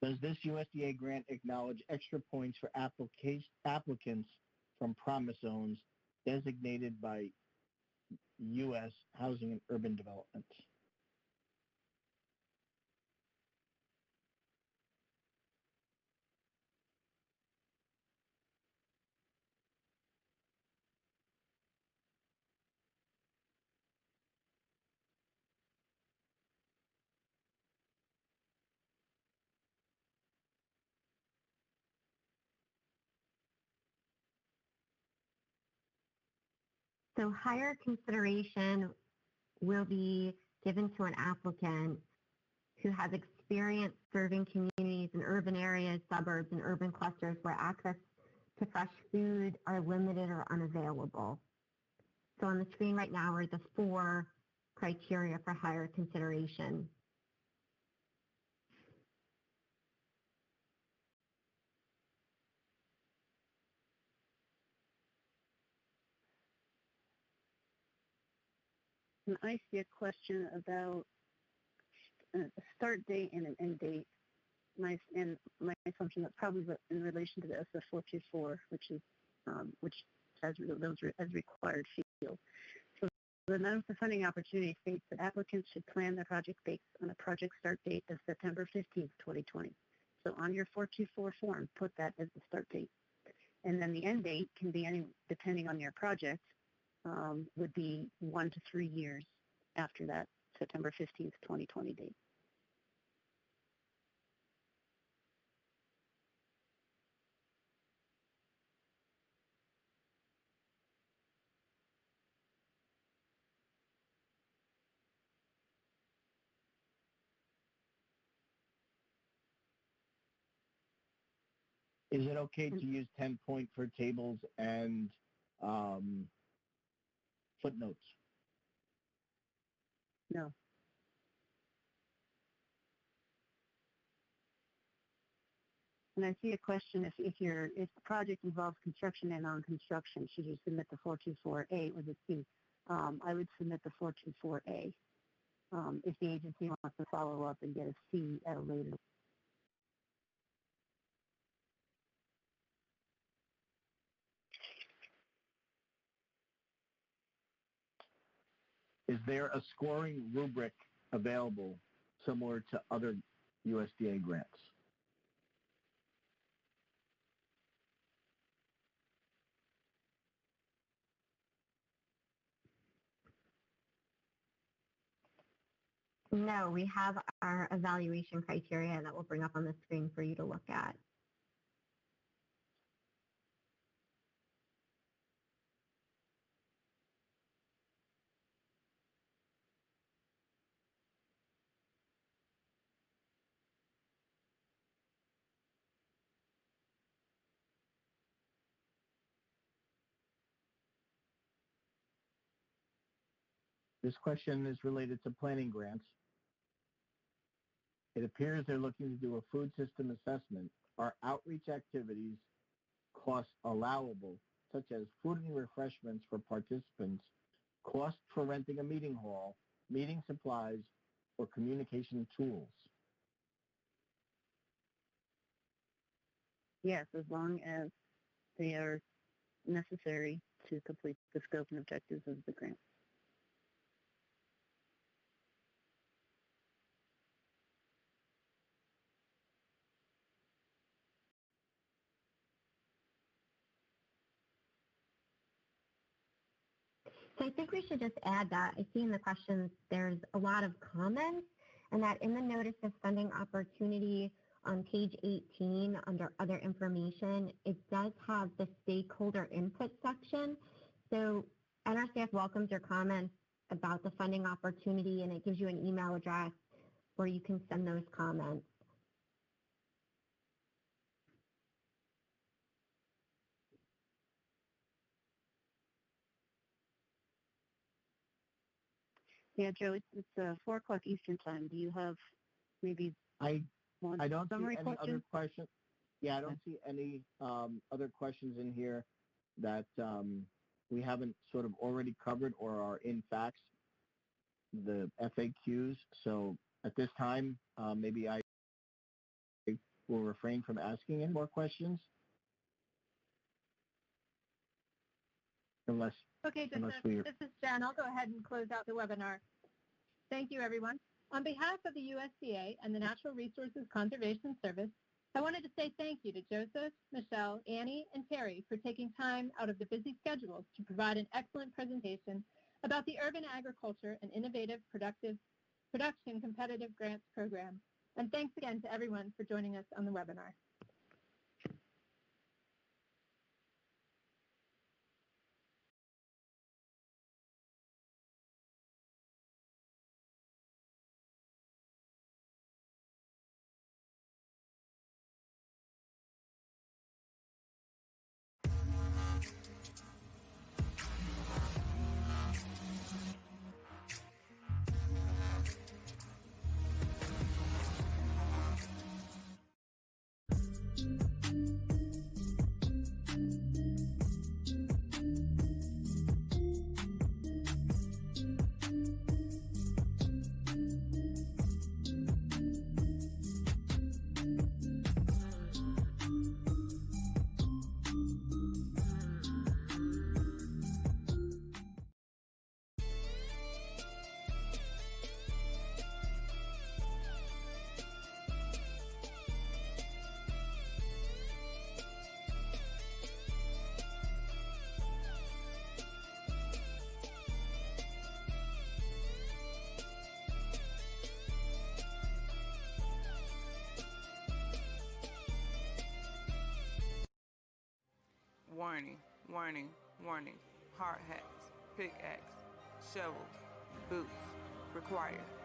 Does this USDA grant acknowledge extra points for applicants from promise zones designated by U.S. Housing and Urban Development? So higher consideration will be given to an applicant who has experience serving communities in urban areas, suburbs, and urban clusters where access to fresh food are limited or unavailable. So on the screen right now are the 4 criteria for higher consideration. And I see a question about a start date and an end date. My assumption that probably in relation to the SF424, which has those as required fields. So the Notice of Funding Opportunity states that applicants should plan their project based on a project start date of September 15th, 2020. So on your 424 form, put that as the start date. And then the end date can be any, depending on your project, would be 1 to 3 years after that September 15th, 2020 date. Is it okay to use 10-point for tables and footnotes? No. And I see a question, if the project involves construction and non-construction, should you submit the 424A or the C? I would submit the 424A if the agency wants to follow up and get a C at a later. Is there a scoring rubric available similar to other USDA grants? No, we have our evaluation criteria that we'll bring up on the screen for you to look at. This question is related to planning grants. It appears they're looking to do a food system assessment. Are outreach activities costs allowable, such as food and refreshments for participants, cost for renting a meeting hall, meeting supplies, or communication tools? Yes, as long as they are necessary to complete the scope and objectives of the grant. So I think we should just add that I see in the questions there's a lot of comments, and that in the notice of funding opportunity on page 18 under other information, it does have the stakeholder input section. So NRCF welcomes your comments about the funding opportunity, and it gives you an email address where you can send those comments. Yeah, Joe, it's 4 o'clock Eastern time. Do you have maybe I one don't see summary any question? other questions. Yeah, I don't see any other questions in here that we haven't sort of already covered or are in fact the FAQs. So at this time, maybe I will refrain from asking any more questions. Unless Okay, Unless this is Jen. I'll go ahead and close out the webinar. Thank you, everyone. On behalf of the USDA and the Natural Resources Conservation Service, I wanted to say thank you to Joseph, Michelle, Annie, and Terry for taking time out of the busy schedules to provide an excellent presentation about the Urban Agriculture and Innovative Production Competitive Grants Program. And thanks again to everyone for joining us on the webinar. Warning, warning, warning. Hard hats, pickaxe, shovels, boots required.